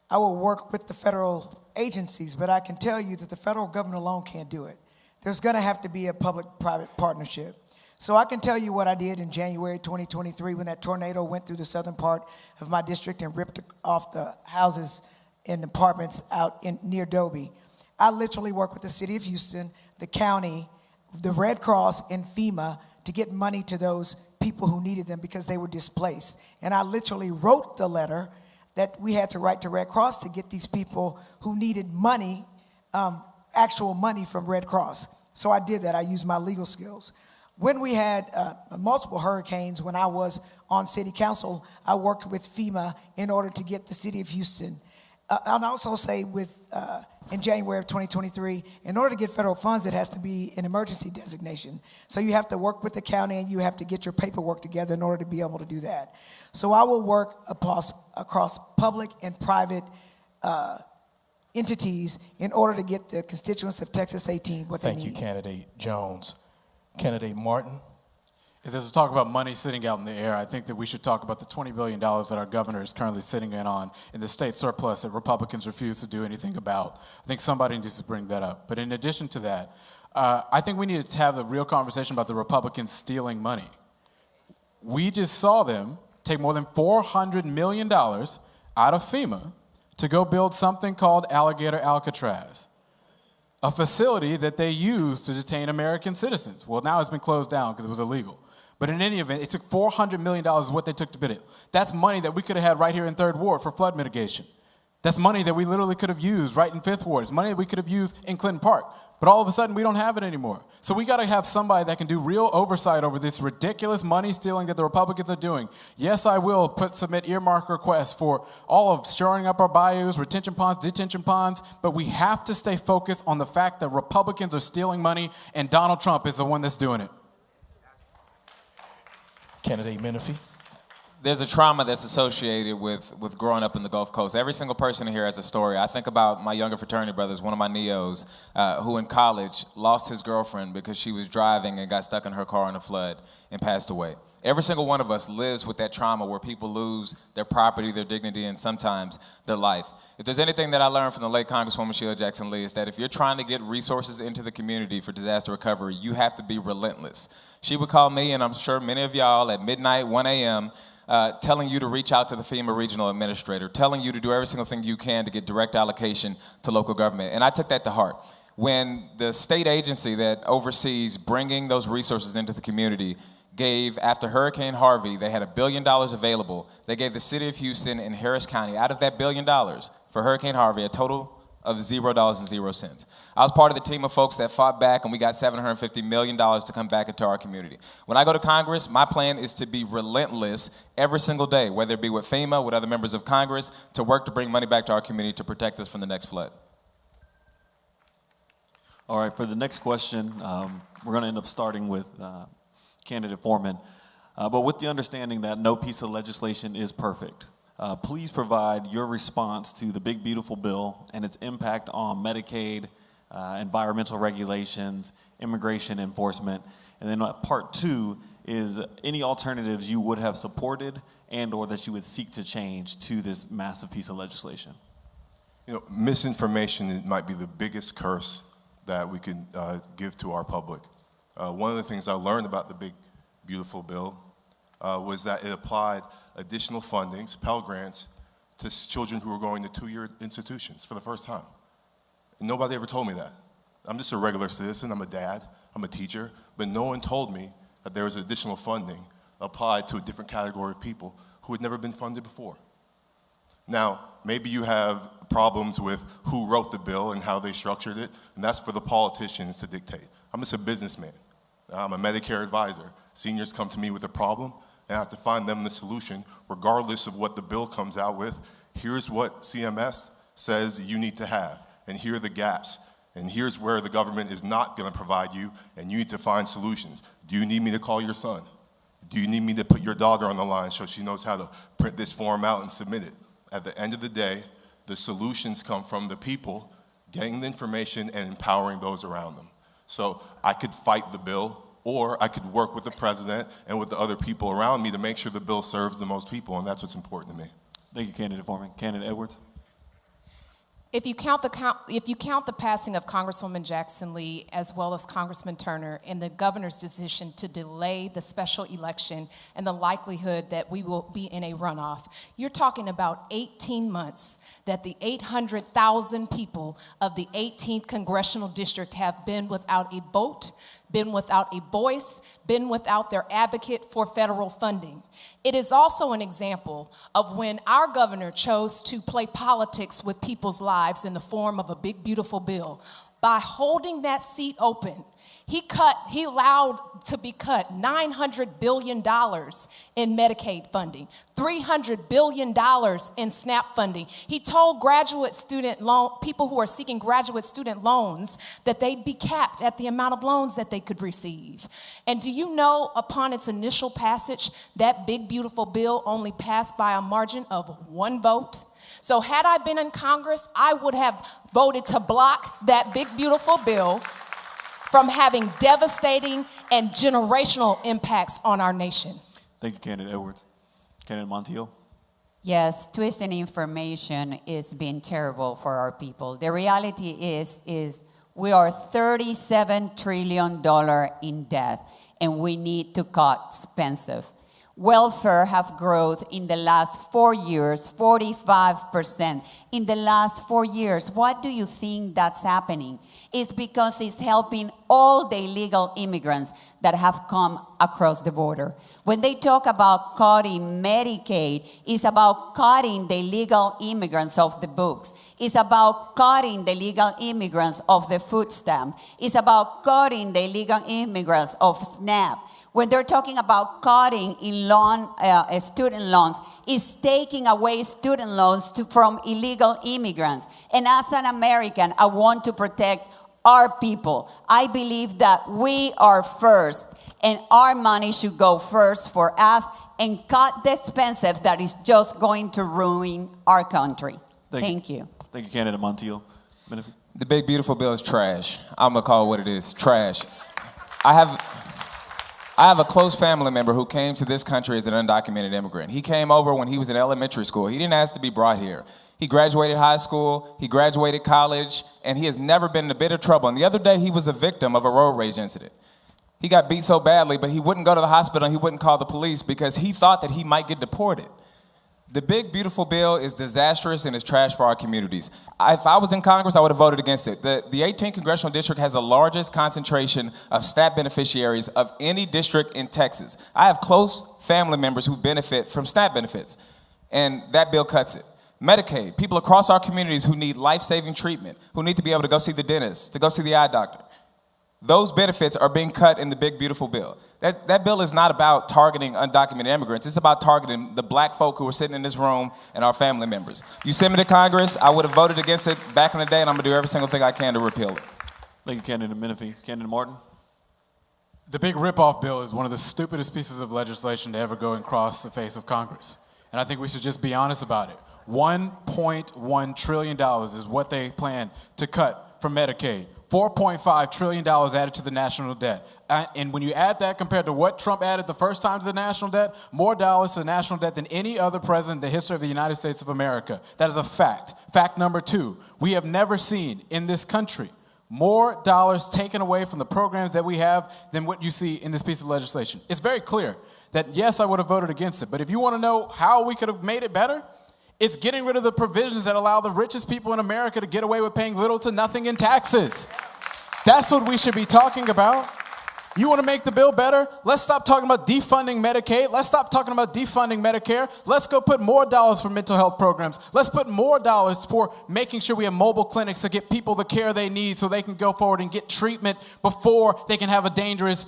I will work with the federal agencies, but I can tell you that the federal government alone can't do it. There's going to have to be a public-private partnership. So I can tell you what I did in January 2023 when that tornado went through the southern part of my district and ripped off the houses and apartments out near Dobie. I literally worked with the city of Houston, the county, the Red Cross, and FEMA to get money to those people who needed them because they were displaced. And I literally wrote the letter that we had to write to Red Cross to get these people who needed money, actual money from Red Cross. So I did that. I used my legal skills. When we had multiple hurricanes, when I was on city council, I worked with FEMA in order to get the city of Houston. I'll also say in January of 2023, in order to get federal funds, it has to be an emergency designation. So you have to work with the county and you have to get your paperwork together in order to be able to do that. So I will work across public and private entities in order to get the constituents of Texas 18 what they need. Thank you, Candidate Jones. Candidate Martin. If there's a talk about money sitting out in the air, I think that we should talk about the $20 billion that our governor is currently sitting in the state surplus that Republicans refuse to do anything about. I think somebody needs to bring that up. But in addition to that, I think we need to have a real conversation about the Republicans stealing money. We just saw them take more than $400 million out of FEMA to go build something called Alligator Alcatraz, a facility that they use to detain American citizens. Well, now it's been closed down because it was illegal. But in any event, it took $400 million is what they took to bid it. That's money that we could have had right here in 3rd Ward for flood mitigation. That's money that we literally could have used right in 5th Ward. It's money that we could have used in Clinton Park. But all of a sudden, we don't have it anymore. So we got to have somebody that can do real oversight over this ridiculous money stealing that the Republicans are doing. Yes, I will submit earmark requests for all of shoring up our bayous, retention ponds, detention ponds, but we have to stay focused on the fact that Republicans are stealing money and Donald Trump is the one that's doing it. Candidate Menifee. There's a trauma that's associated with growing up in the Gulf Coast. Every single person here has a story. I think about my younger fraternity brothers, one of my neos, who in college lost his girlfriend because she was driving and got stuck in her car in a flood and passed away. Every single one of us lives with that trauma where people lose their property, their dignity, and sometimes their life. If there's anything that I learned from the late Congresswoman Sheila Jackson Lee, is that if you're trying to get resources into the community for disaster recovery, you have to be relentless. She would call me, and I'm sure many of y'all, at midnight, 1 a.m., telling you to reach out to the FEMA regional administrator, telling you to do every single thing you can to get direct allocation to local government. And I took that to heart. When the state agency that oversees bringing those resources into the community gave, after Hurricane Harvey, they had $1 billion available. They gave the city of Houston and Harris County, out of that $1 billion for Hurricane Harvey, a total of $0.00. I was part of the team of folks that fought back, and we got $750 million to come back into our community. When I go to Congress, my plan is to be relentless every single day, whether it be with FEMA, with other members of Congress, to work to bring money back to our community to protect us from the next flood. All right, for the next question, we're going to end up starting with Candidate Foreman, but with the understanding that no piece of legislation is perfect. Please provide your response to the big, beautiful bill and its impact on Medicaid, environmental regulations, immigration enforcement. And then part two is any alternatives you would have supported and or that you would seek to change to this massive piece of legislation. You know, misinformation might be the biggest curse that we can give to our public. One of the things I learned about the big, beautiful bill was that it applied additional fundings, Pell Grants, to children who were going to two-year institutions for the first time. And nobody ever told me that. I'm just a regular citizen, I'm a dad, I'm a teacher, but no one told me that there was additional funding applied to a different category of people who had never been funded before. Now, maybe you have problems with who wrote the bill and how they structured it, and that's for the politicians to dictate. I'm just a businessman. I'm a Medicare advisor. Seniors come to me with a problem, and I have to find them the solution, regardless of what the bill comes out with. Here's what CMS says you need to have, and here are the gaps, and here's where the government is not going to provide you, and you need to find solutions. Do you need me to call your son? Do you need me to put your daughter on the line so she knows how to print this form out and submit it? At the end of the day, the solutions come from the people getting the information and empowering those around them. So I could fight the bill, or I could work with the president and with the other people around me to make sure the bill serves the most people, and that's what's important to me. Thank you, Candidate Foreman. Candidate Edwards. If you count the passing of Congresswoman Jackson Lee as well as Congressman Turner and the governor's decision to delay the special election and the likelihood that we will be in a runoff, you're talking about 18 months that the 800,000 people of the 18th Congressional District have been without a vote, been without a voice, been without their advocate for federal funding. It is also an example of when our governor chose to play politics with people's lives in the form of a big, beautiful bill. By holding that seat open, he allowed to be cut $900 billion in Medicaid funding, $300 billion in SNAP funding. He told people who are seeking graduate student loans that they'd be capped at the amount of loans that they could receive. And do you know, upon its initial passage, that big, beautiful bill only passed by a margin of 1 vote? So had I been in Congress, I would have voted to block that big, beautiful bill from having devastating and generational impacts on our nation. Thank you, Candidate Edwards. Candidate Montiel. Yes, twisting information is being terrible for our people. The reality is we are $37 trillion in debt, and we need to cut expensive. Welfare have growth in the last 4 years, 45%. In the last 4 years, what do you think that's happening? It's because it's helping all the illegal immigrants that have come across the border. When they talk about cutting Medicaid, it's about cutting the illegal immigrants off the books. It's about cutting the illegal immigrants off the food stamp. It's about cutting the illegal immigrants off SNAP. When they're talking about cutting in student loans, it's taking away student loans from illegal immigrants. And as an American, I want to protect our people. I believe that we are first, and our money should go first for us and cut the expensive that is just going to ruin our country. Thank you. Thank you, Candidate Montiel. The big, beautiful bill is trash. I'm going to call it what it is, trash. I have a close family member who came to this country as an undocumented immigrant. He came over when he was in elementary school. He didn't ask to be brought here. He graduated high school, he graduated college, and he has never been in a bit of trouble. And the other day, he was a victim of a road rage incident. He got beat so badly, but he wouldn't go to the hospital and he wouldn't call the police because he thought that he might get deported. The big, beautiful bill is disastrous and is trash for our communities. If I was in Congress, I would have voted against it. The 18th Congressional District has the largest concentration of SNAP beneficiaries of any district in Texas. I have close family members who benefit from SNAP benefits, and that bill cuts it. Medicaid, people across our communities who need life-saving treatment, who need to be able to go see the dentist, to go see the eye doctor. Those benefits are being cut in the big, beautiful bill. That bill is not about targeting undocumented immigrants. It's about targeting the black folk who are sitting in this room and our family members. You send me to Congress, I would have voted against it back in the day, and I'm going to do every single thing I can to repeal it. Thank you, Candidate Menifee. Candidate Martin? The big ripoff bill is one of the stupidest pieces of legislation to ever go and cross the face of Congress. And I think we should just be honest about it. $1.1 trillion is what they plan to cut from Medicaid. $4.5 trillion added to the national debt. And when you add that compared to what Trump added the first time to the national debt, more dollars to the national debt than any other president in the history of the United States of America. That is a fact. Fact number two, we have never seen in this country more dollars taken away from the programs that we have than what you see in this piece of legislation. It's very clear that, yes, I would have voted against it. But if you want to know how we could have made it better, it's getting rid of the provisions that allow the richest people in America to get away with paying little to nothing in taxes. That's what we should be talking about. You want to make the bill better? Let's stop talking about defunding Medicaid. Let's stop talking about defunding Medicare. Let's go put more dollars for mental health programs. Let's put more dollars for making sure we have mobile clinics to get people the care they need so they can go forward and get treatment before they can have a dangerous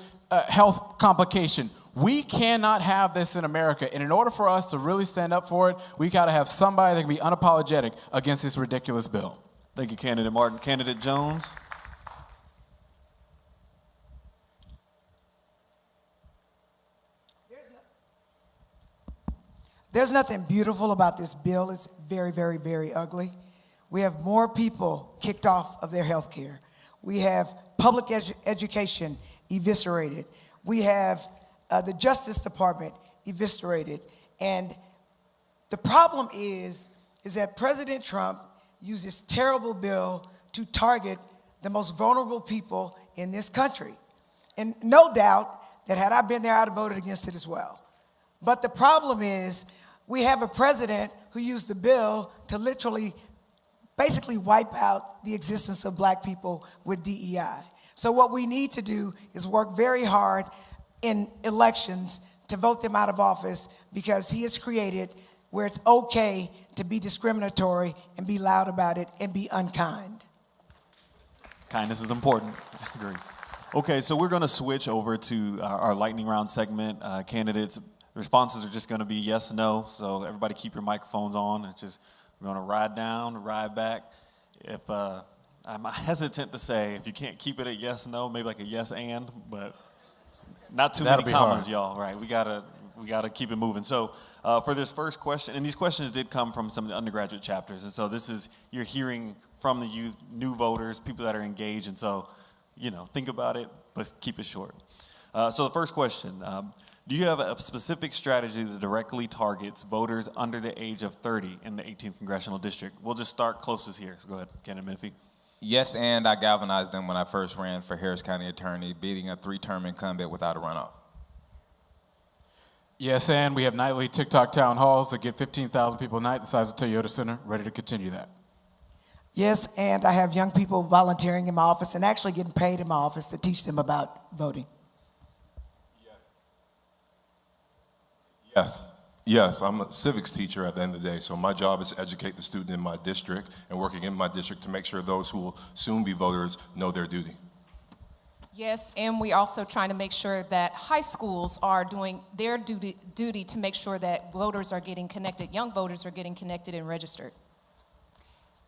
health complication. We cannot have this in America. And in order for us to really stand up for it, we got to have somebody that can be unapologetic against this ridiculous bill. Thank you, Candidate Martin. Candidate Jones? There's nothing beautiful about this bill. It's very, very, very ugly. We have more people kicked off of their health care. We have public education eviscerated. We have the Justice Department eviscerated. And the problem is that President Trump used this terrible bill to target the most vulnerable people in this country. And no doubt that had I been there, I'd have voted against it as well. But the problem is we have a president who used the bill to literally basically wipe out the existence of black people with DEI. So what we need to do is work very hard in elections to vote them out of office, because he has created where it's okay to be discriminatory and be loud about it and be unkind. Kindness is important. I agree. Okay, so we're going to switch over to our lightning round segment. Candidates, responses are just going to be yes, no. So everybody keep your microphones on. It's just, we're going to ride down, ride back. If I'm hesitant to say if you can't keep it at yes, no, maybe like a yes and, but not too many commas, y'all. Right? We gotta keep it moving. So for this first question, and these questions did come from some of the undergraduate chapters, and so this is, you're hearing from the youth, new voters, people that are engaged, and so, you know, think about it, but keep it short. So the first question, do you have a specific strategy that directly targets voters under the age of 30 in the 18th Congressional District? We'll just start closest here. So go ahead, Candidate Menifee. Yes, and I galvanized them when I first ran for Harris County Attorney, beating a 3-term incumbent without a runoff. Yes, and we have nightly TikTok town halls that get 15,000 people a night, the size of Toyota Center, ready to continue that. Yes, and I have young people volunteering in my office and actually getting paid in my office to teach them about voting. Yes, I'm a civics teacher at the end of the day, so my job is to educate the student in my district and working in my district to make sure those who will soon be voters know their duty. Yes, and we also trying to make sure that high schools are doing their duty to make sure that voters are getting connected, young voters are getting connected and registered.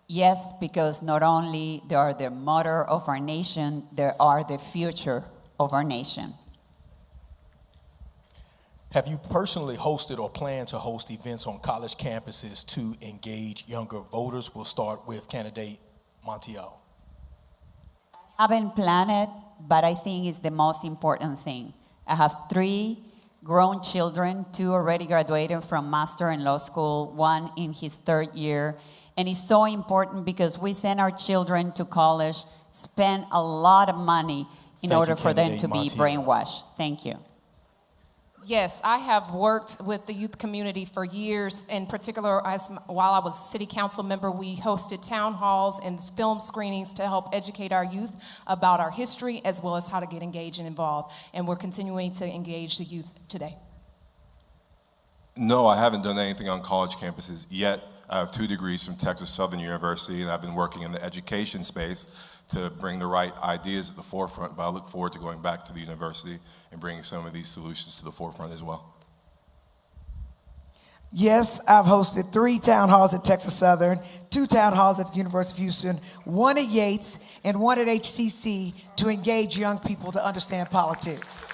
Yes, because not only they are the motor of our nation, they are the future of our nation. Have you personally hosted or plan to host events on college campuses to engage younger voters? We'll start with candidate Montiel. I haven't planned it, but I think it's the most important thing. I have 3 grown children, 2 already graduated from master and law school, 1 in his 3rd year. And it's so important because we send our children to college, spend a lot of money in order for them to be brainwashed. Thank you. Yes, I have worked with the youth community for years. In particular, while I was a city council member, we hosted town halls and film screenings to help educate our youth about our history as well as how to get engaged and involved. And we're continuing to engage the youth today. No, I haven't done anything on college campuses yet. I have 2 degrees from Texas Southern University, and I've been working in the education space to bring the right ideas at the forefront, but I look forward to going back to the university and bringing some of these solutions to the forefront as well. Yes, I've hosted 3 town halls at Texas Southern, 2 town halls at the University of Houston, 1 at Yates, and 1 at HCC to engage young people to understand politics.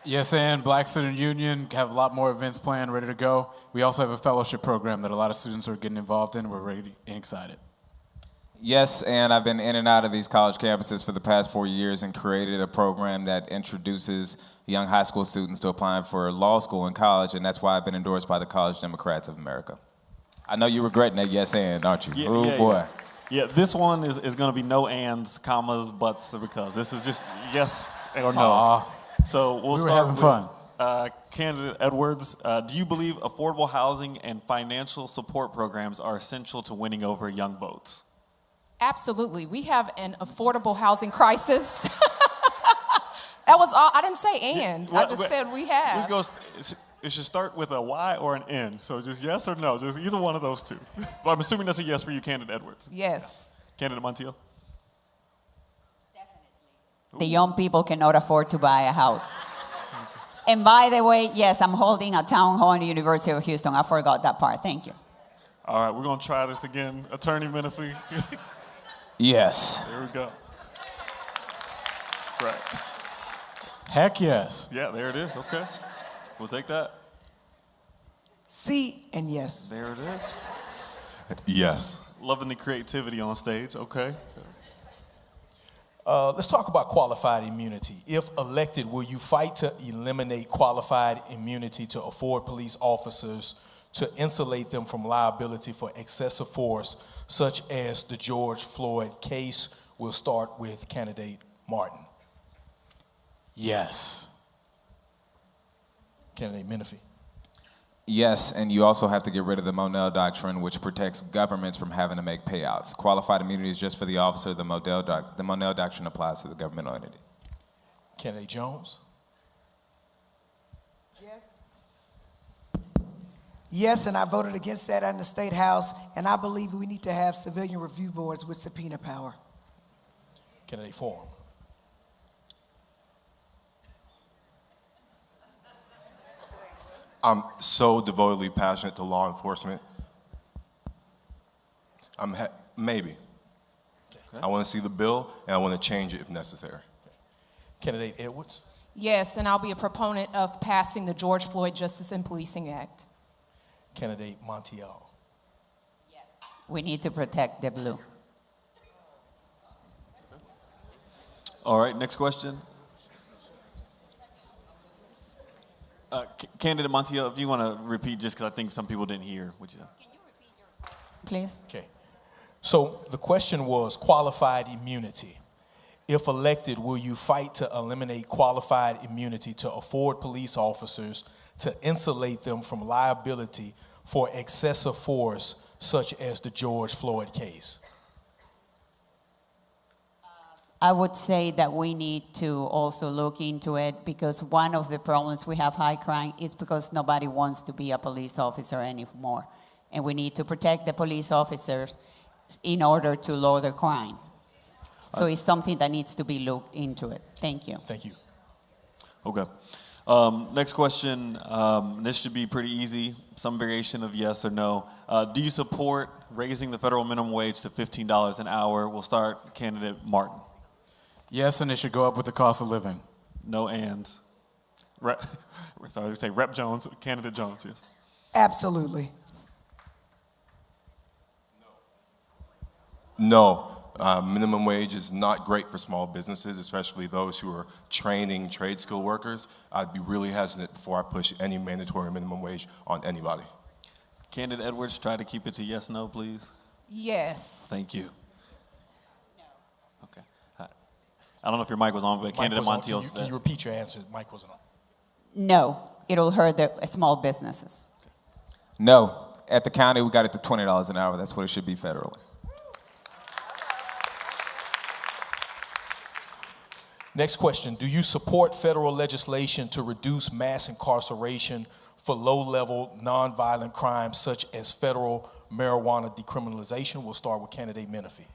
Yes, and Black Student Union have a lot more events planned, ready to go. We also have a fellowship program that a lot of students are getting involved in. We're ready and excited. Yes, and I've been in and out of these college campuses for the past 4 years and created a program that introduces young high school students to applying for law school and college, and that's why I've been endorsed by the College Democrats of America. I know you're regretting that yes and, aren't you? Boy. Yeah, this one is going to be no ands, commas, buts, or because. This is just yes or no. So we'll we were start having with fun. Candidate Edwards. Do you believe affordable housing and financial support programs are essential to winning over young votes? Absolutely. We have an affordable housing crisis. That was all. I didn't say and. I just said we have. It should start with a Y or an N. So just yes or no, just either one of those 2. But I'm assuming that's a yes for you, Candidate Edwards. Yes. Candidate Montiel? The young people cannot afford to buy a house. And by the way, yes, I'm holding a town hall in the University of Houston. I forgot that part. Thank you. All right, we're going to try this again. Attorney Menifee. Yes. There we go. Right. Heck yes. Yeah, there it is. Okay. We'll take that. C and yes. There it is. Yes. Loving the creativity on stage. Okay. Let's talk about qualified immunity. If elected, will you fight to eliminate qualified immunity to afford police officers to insulate them from liability for excessive force, such as the George Floyd case? We'll start with candidate Martin. Yes. Candidate Menifee. Yes, and you also have to get rid of the Monell Doctrine, which protects governments from having to make payouts. Qualified immunity is just for the officer. The Monell Doctrine applies to the governmental entity. Candidate Jones. Yes. Yes, and I voted against that in the State House, and I believe we need to have civilian review boards with subpoena power. Candidate Forum. I'm so devotedly passionate to law enforcement. Maybe. Okay. I want to see the bill, and I want to change it if necessary. Okay. Candidate Edwards. Yes, and I'll be a proponent of passing the George Floyd Justice and Policing Act. Candidate Montiel. Yes. We need to protect the blue. All right, next question. Candidate Montiel, if you want to repeat, just because I think some people didn't hear, would you? Can you repeat your question, please? Okay. So the question was qualified immunity. If elected, will you fight to eliminate qualified immunity to afford police officers to insulate them from liability for excessive force, such as the George Floyd case? I would say that we need to also look into it, because one of the problems we have high crime is because nobody wants to be a police officer anymore. And we need to protect the police officers in order to lower crime. So it's something that needs to be looked into it. Thank you. Thank you. Okay. Next question. This should be pretty easy. Some variation of yes or no. Do you support raising the federal minimum wage to $15 an hour? We'll start candidate Martin. Yes, and it should go up with the cost of living. No ands. Rep Jones, candidate Jones, yes. Absolutely. No. Minimum wage is not great for small businesses, especially those who are training trade skill workers. I'd be really hesitant before I push any mandatory minimum wage on anybody. Candidate Edwards, try to keep it to yes, no, please. Yes. Thank you. Okay. I don't know if your mic was on, but Candidate Montiel Can you repeat your answer? Mic wasn't on. No, it'll hurt the small businesses. No. At the county, we got it to $20 an hour. That's what it should be federally. Next question. Do you support federal legislation to reduce mass incarceration for low-level, nonviolent crimes such as federal marijuana decriminalization? We'll start with candidate Menifee.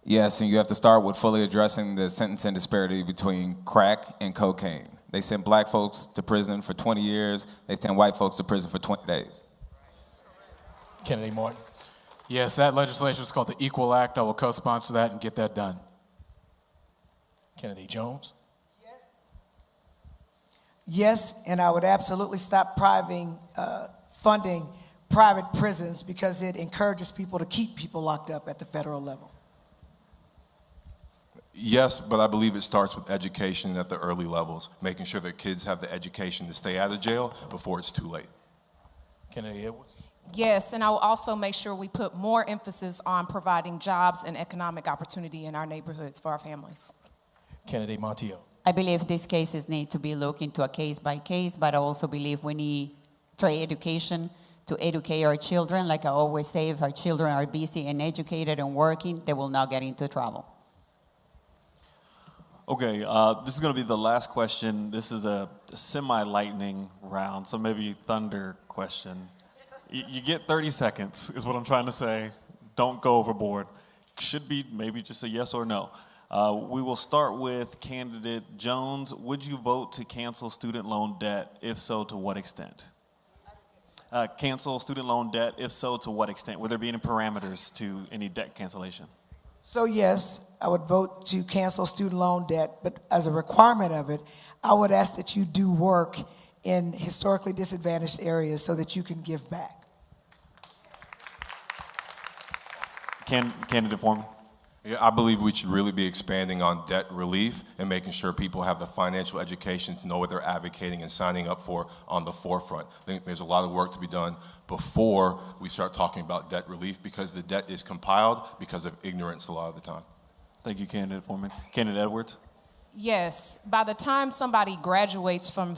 Yes, and you have to start with fully addressing the sentencing disparity between crack and cocaine. They send black folks to prison for 20 years. They send white folks to prison for 20 days. Candidate Martin. Yes, that legislation is called the Equal Act. I will co-sponsor that and get that done. Candidate Jones. Yes, and I would absolutely stop funding private prisons because it encourages people to keep people locked up at the federal level. Yes, but I believe it starts with education at the early levels, making sure that kids have the education to stay out of jail before it's too late. Candidate Edwards. Yes, and I will also make sure we put more emphasis on providing jobs and economic opportunity in our neighborhoods for our families. Candidate Montiel. I believe these cases need to be looked into a case by case, but I also believe we need trade education to educate our children. Like I always say, if our children are busy and educated and working, they will not get into trouble. Okay, this is going to be the last question. This is a semi-lightning round, so maybe thunder question. You get 30 seconds, is what I'm trying to say. Don't go overboard. Should be maybe just a yes or no. We will start with candidate Jones. Would you vote to cancel student loan debt? If so, to what extent? Cancel student loan debt? If so, to what extent? Would there be any parameters to any debt cancellation? So yes, I would vote to cancel student loan debt, but as a requirement of it, I would ask that you do work in historically disadvantaged areas so that you can give back. Candidate Foreman? Yeah, I believe we should really be expanding on debt relief and making sure people have the financial education to know what they're advocating and signing up for on the forefront. I think there's a lot of work to be done before we start talking about debt relief because the debt is compiled because of ignorance a lot of the time. Thank you, Candidate Foreman. Candidate Edwards? Yes, by the time somebody graduates from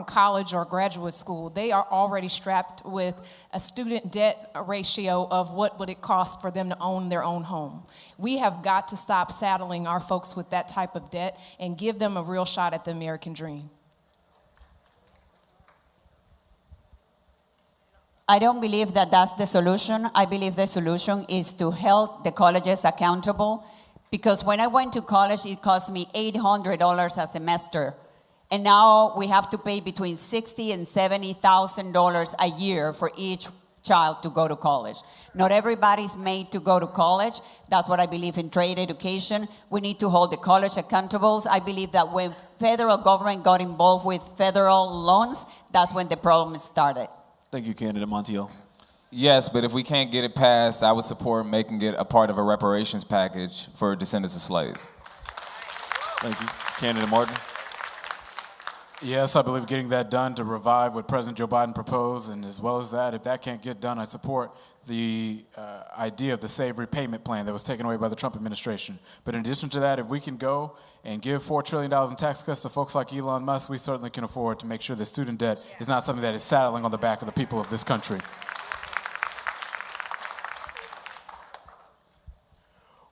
college or graduate school, they are already strapped with a student debt ratio of what would it cost for them to own their own home. We have got to stop saddling our folks with that type of debt and give them a real shot at the American dream. I don't believe that that's the solution. I believe the solution is to hold the colleges accountable. Because when I went to college, it cost me $800 a semester. And now we have to pay between $60,000 and $70,000 a year for each child to go to college. Not everybody's made to go to college. That's what I believe in trade education. We need to hold the college accountable. I believe that when federal government got involved with federal loans, that's when the problem started. Thank you, Candidate Montiel. Yes, but if we can't get it passed, I would support making it a part of a reparations package for descendants of slaves. Thank you. Candidate Martin? Yes, I believe getting that done to revive what President Joe Biden proposed, and as well as that, if that can't get done, I support the idea of the Save Repayment Plan that was taken away by the Trump administration. But in addition to that, if we can go and give $4 trillion in tax cuts to folks like Elon Musk, we certainly can afford to make sure that student debt is not something that is saddling on the back of the people of this country.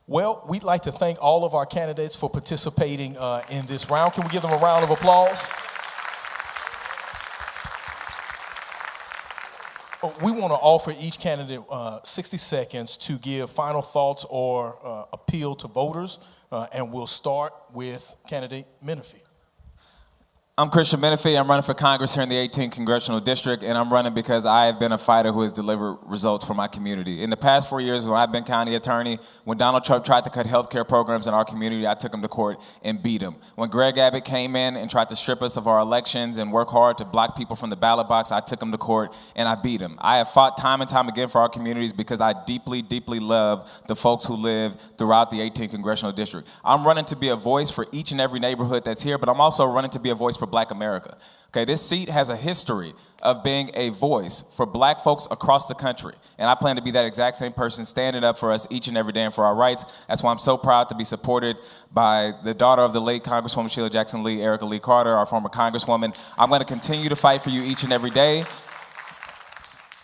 Well, we'd like to thank all of our candidates for participating in this round. Can we give them a round of applause? We want to offer each candidate 60 seconds to give final thoughts or appeal to voters, and we'll start with candidate Menifee. I'm Christian Menifee. I'm running for Congress here in the 18th Congressional District, and I'm running because I have been a fighter who has delivered results for my community. In the past 4 years when I've been county attorney, when Donald Trump tried to cut health care programs in our community, I took him to court and beat him. When Greg Abbott came in and tried to strip us of our elections and work hard to block people from the ballot box, I took him to court and I beat him. I have fought time and time again for our communities because I deeply, deeply love the folks who live throughout the 18th Congressional District. I'm running to be a voice for each and every neighborhood that's here, but I'm also running to be a voice for Black America. Okay, this seat has a history of being a voice for Black folks across the country. And I plan to be that exact same person standing up for us each and every day and for our rights. That's why I'm so proud to be supported by the daughter of the late Congresswoman Sheila Jackson Lee, Erica Lee Carter, our former Congresswoman. I'm going to continue to fight for you each and every day.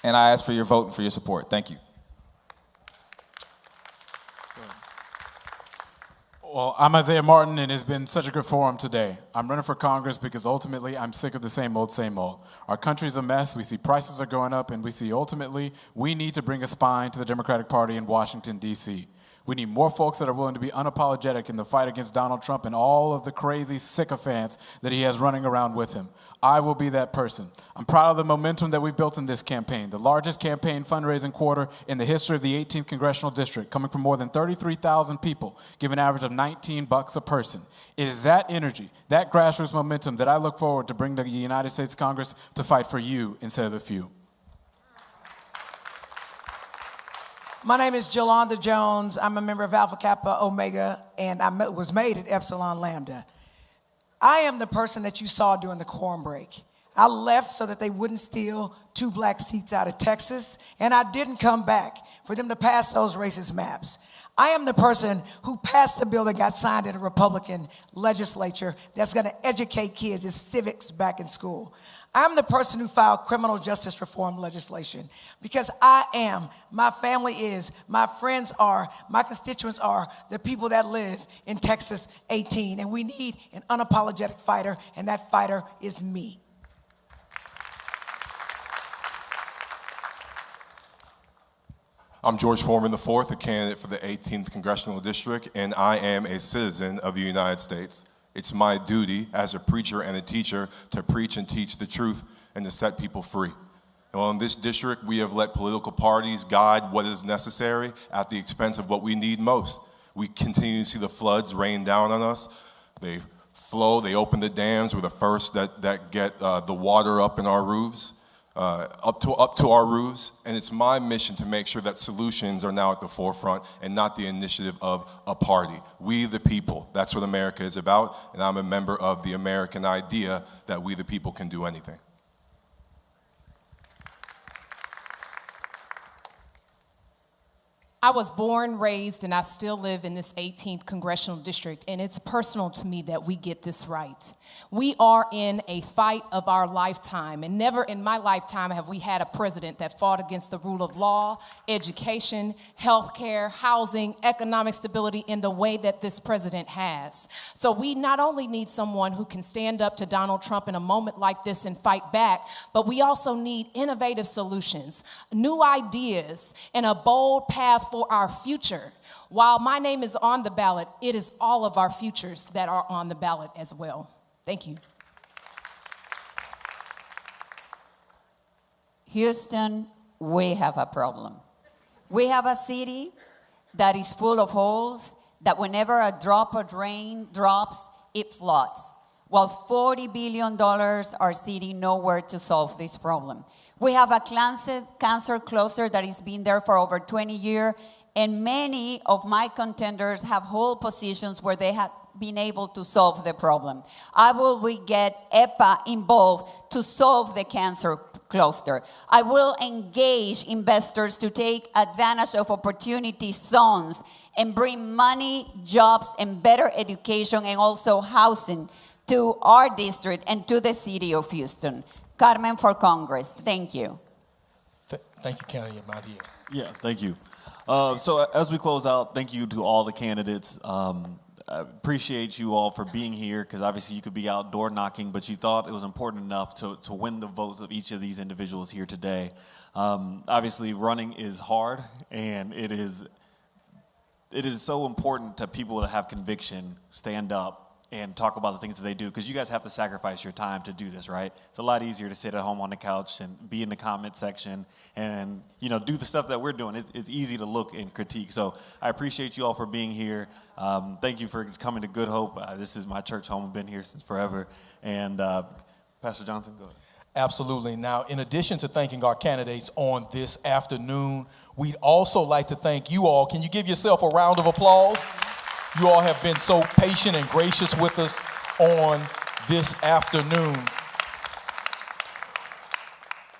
And I ask for your vote and for your support. Thank you. Well, I'm Isaiah Martin, and it's been such a good forum today. I'm running for Congress because ultimately I'm sick of the same old, same old. Our country's a mess. We see prices are going up, and we see ultimately we need to bring a spine to the Democratic Party in Washington, D.C. We need more folks that are willing to be unapologetic in the fight against Donald Trump and all of the crazy sycophants that he has running around with him. I will be that person. I'm proud of the momentum that we've built in this campaign, the largest campaign fundraising quarter in the history of the 18th Congressional District, coming from more than 33,000 people, giving an average of $19 a person. It is that energy, that grassroots momentum that I look forward to bring to the United States Congress to fight for you instead of the few. My name is Jolanda Jones. I'm a member of Alpha Kappa Omega, and I was made at Epsilon Lambda. I am the person that you saw during the quorum break. I left so that they wouldn't steal 2 Black seats out of Texas, and I didn't come back for them to pass those racist maps. I am the person who passed the bill that got signed in the Republican legislature that's going to educate kids in civics back in school. I'm the person who filed criminal justice reform legislation because I am, my family is, my friends are, my constituents are the people that live in Texas 18. And we need an unapologetic fighter, and that fighter is me. I'm George Foreman IV, a candidate for the 18th Congressional District, and I am a citizen of the United States. It's my duty as a preacher and a teacher to preach and teach the truth and to set people free. Well, in this district, we have let political parties guide what is necessary at the expense of what we need most. We continue to see the floods rain down on us. They flow, they open the dams. We're the first that get the water up in our roofs. Up to our roofs, and it's my mission to make sure that solutions are now at the forefront and not the initiative of a party. We the people, that's what America is about, and I'm a member of the American idea that we the people can do anything. I was born, raised, and I still live in this 18th Congressional District, and it's personal to me that we get this right. We are in a fight of our lifetime, and never in my lifetime have we had a president that fought against the rule of law, education, healthcare, housing, economic stability in the way that this president has. So we not only need someone who can stand up to Donald Trump in a moment like this and fight back, but we also need innovative solutions, new ideas, and a bold path for our future. While my name is on the ballot, it is all of our futures that are on the ballot as well. Thank you. Houston, we have a problem. We have a city that is full of holes, that whenever a drop of rain drops, it floods, while $40 billion are sitting nowhere to solve this problem. We have a cancer cluster that has been there for over 20 years, and many of my contenders have hold positions where they have been able to solve the problem. I will get EPA involved to solve the cancer cluster. I will engage investors to take advantage of opportunity zones and bring money, jobs, and better education and also housing to our district and to the city of Houston. Carmen for Congress. Thank you. Thank you, candidate Madia. Yeah, thank you. So as we close out, thank you to all the candidates. I appreciate you all for being here because obviously you could be out door knocking, but you thought it was important enough to win the votes of each of these individuals here today. Obviously, running is hard, and it is so important to people to have conviction, stand up, and talk about the things that they do, because you guys have to sacrifice your time to do this, right? It's a lot easier to sit at home on the couch and be in the comment section and, do the stuff that we're doing. It's easy to look and critique. So I appreciate you all for being here. Thank you for coming to Good Hope. This is my church home. I've been here since forever. And Pastor Johnson, go ahead. Absolutely. Now, in addition to thanking our candidates on this afternoon, we'd also like to thank you all. Can you give yourself a round of applause? You all have been so patient and gracious with us on this afternoon.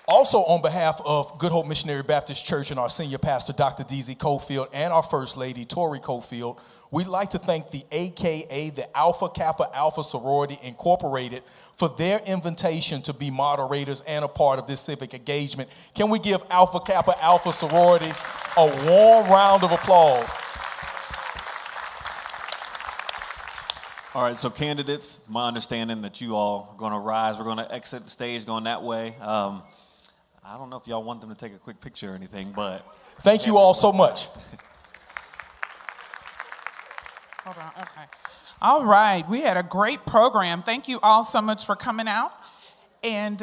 Also, on behalf of Good Hope Missionary Baptist Church and our senior pastor, Dr. D.Z. Cofield, and our first lady, Tori Cofield, we'd like to thank the AKA, the Alpha Kappa Alpha Sorority Incorporated, for their invitation to be moderators and a part of this civic engagement. Can we give Alpha Kappa Alpha Sorority a warm round of applause? All right, so candidates, it's my understanding that you all are going to rise. We're going to exit the stage going that way. I don't know if y'all want them to take a quick picture or anything, but... Thank you all so much. Hold on, okay. All right, we had a great program. Thank you all so much for coming out. And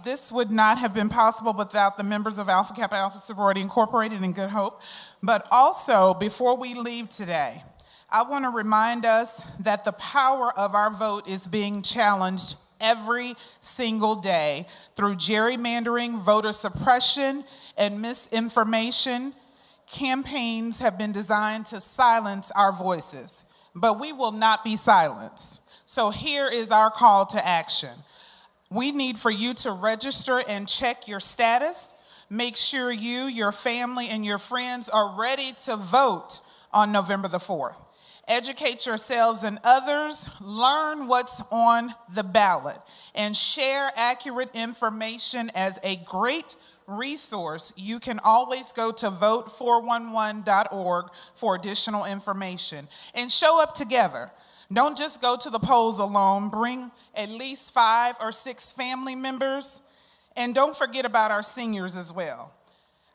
this would not have been possible without the members of Alpha Kappa Alpha Sorority Incorporated and Good Hope. But also, before we leave today, I want to remind us that the power of our vote is being challenged every single day through gerrymandering, voter suppression, and misinformation. Campaigns have been designed to silence our voices, but we will not be silenced. So here is our call to action. We need for you to register and check your status. Make sure you, your family, and your friends are ready to vote on November the 4th. Educate yourselves and others, learn what's on the ballot, and share accurate information as a great resource. You can always go to vote411.org for additional information. And show up together. Don't just go to the polls alone. Bring at least 5 or 6 family members. And don't forget about our seniors as well.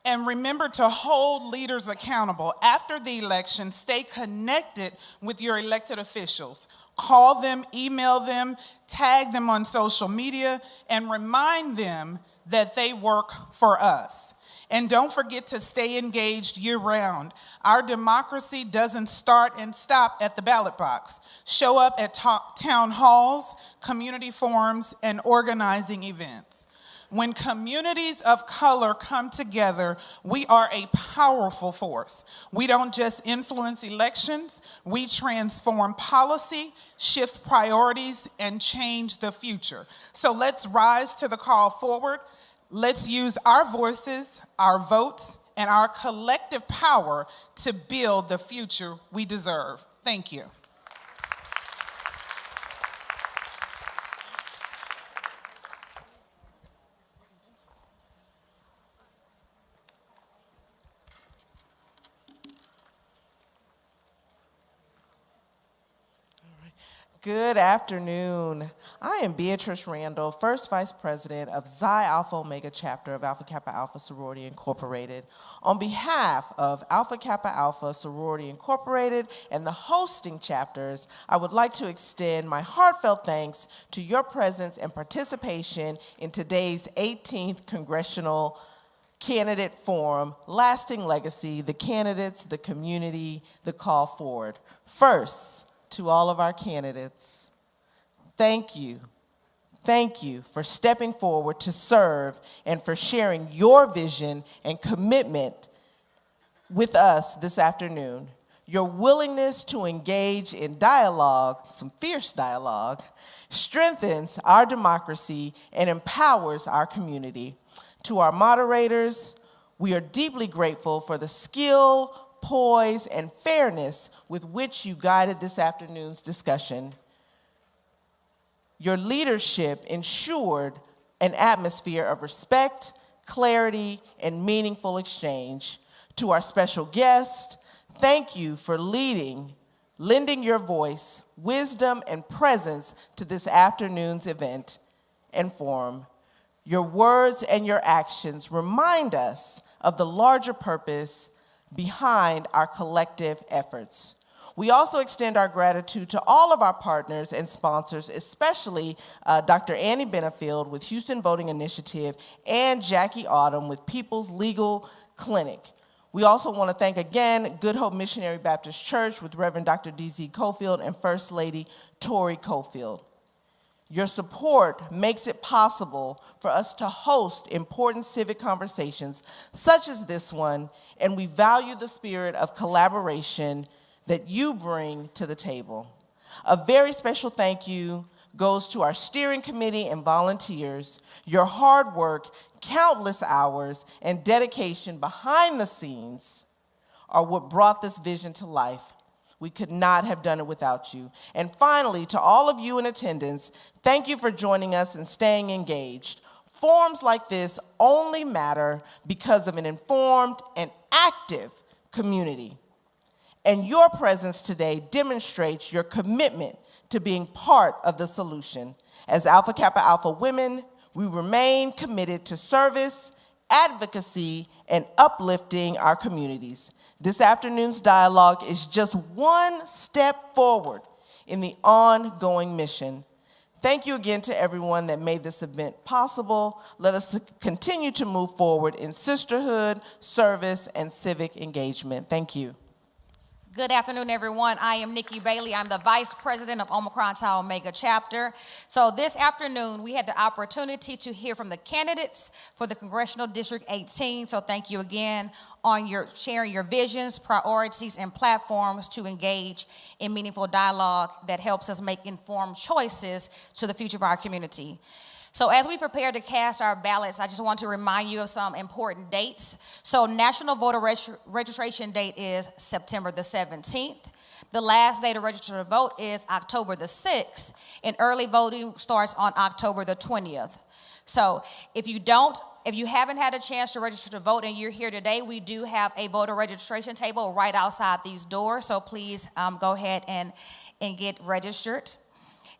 And remember to hold leaders accountable. After the election, stay connected with your elected officials. Call them, email them, tag them on social media, and remind them that they work for us. And don't forget to stay engaged year-round. Our democracy doesn't start and stop at the ballot box. Show up at town halls, community forums, and organizing events. When communities of color come together, we are a powerful force. We don't just influence elections, we transform policy, shift priorities, and change the future. So let's rise to the call forward. Let's use our voices, our votes, and our collective power to build the future we deserve. Thank you. Good afternoon. I am Beatrice Randall, First Vice President of Xi Alpha Omega Chapter of Alpha Kappa Alpha Sorority Incorporated. On behalf of Alpha Kappa Alpha Sorority Incorporated and the hosting chapters, I would like to extend my heartfelt thanks to your presence and participation in today's 18th Congressional Candidate Forum, Lasting Legacy, the Candidates, the Community, the Call Forward. First, to all of our candidates, thank you. Thank you for stepping forward to serve and for sharing your vision and commitment with us this afternoon. Your willingness to engage in dialogue, some fierce dialogue, strengthens our democracy and empowers our community. To our moderators, we are deeply grateful for the skill, poise, and fairness with which you guided this afternoon's discussion. Your leadership ensured an atmosphere of respect, clarity, and meaningful exchange. To our special guest, thank you for lending your voice, wisdom, and presence to this afternoon's event and forum. Your words and your actions remind us of the larger purpose behind our collective efforts. We also extend our gratitude to all of our partners and sponsors, especially Dr. Annie Benefield with Houston Voting Initiative and Jackie Autumn with People's Legal Clinic. We also want to thank again Good Hope Missionary Baptist Church with Reverend Dr. D.Z. Cofield and First Lady Tori Cofield. Your support makes it possible for us to host important civic conversations such as this one, and we value the spirit of collaboration that you bring to the table. A very special thank you goes to our steering committee and volunteers. Your hard work, countless hours, and dedication behind the scenes are what brought this vision to life. We could not have done it without you. And finally, to all of you in attendance, thank you for joining us and staying engaged. Forums like this only matter because of an informed and active community. And your presence today demonstrates your commitment to being part of the solution. As Alpha Kappa Alpha women, we remain committed to service, advocacy, and uplifting our communities. This afternoon's dialogue is just one step forward in the ongoing mission. Thank you again to everyone that made this event possible. Let us continue to move forward in sisterhood, service, and civic engagement. Thank you. Good afternoon, everyone. I am Nikki Bailey. I'm the Vice President of Omicron Tau Omega Chapter. So this afternoon, we had the opportunity to hear from the candidates for the Congressional District 18. So thank you again on your sharing your visions, priorities, and platforms to engage in meaningful dialogue that helps us make informed choices to the future of our community. So as we prepare to cast our ballots, I just want to remind you of some important dates. So National Voter Registration Date is September the 17th. The last day to register to vote is October the 6th, and early voting starts on October the 20th. So if you haven't had a chance to register to vote and you're here today, we do have a voter registration table right outside these doors. So please go ahead and get registered.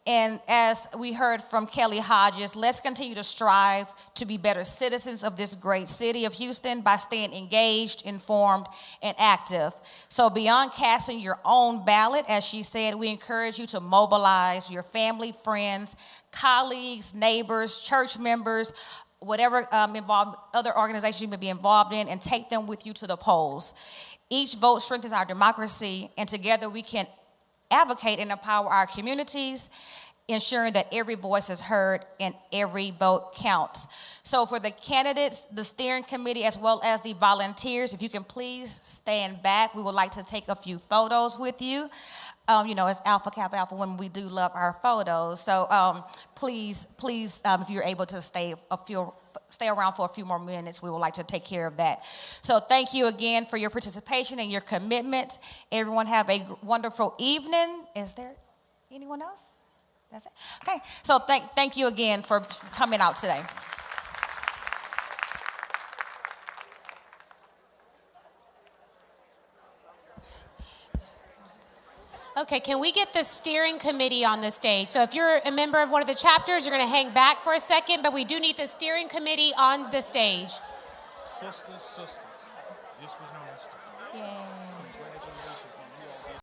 And as we heard from Kelly Hodges, let's continue to strive to be better citizens of this great city of Houston by staying engaged, informed, and active. So beyond casting your own ballot, as she said, we encourage you to mobilize your family, friends, colleagues, neighbors, church members, whatever other organizations you may be involved in, and take them with you to the polls. Each vote strengthens our democracy, and together we can advocate and empower our communities, ensuring that every voice is heard and every vote counts. So for the candidates, the steering committee, as well as the volunteers, if you can please stand back, we would like to take a few photos with you. As Alpha Kappa Alpha women, we do love our photos. So please, if you're able to stay around for a few more minutes, we would like to take care of that. So thank you again for your participation and your commitment. Everyone have a wonderful evening. Is there anyone else? That's it? Okay, so thank you again for coming out today. Okay, can we get the steering committee on the stage? So if you're a member of one of the chapters, you're going to hang back for a second, but we do need the steering committee on the stage. Sisters, this was nice to Yay.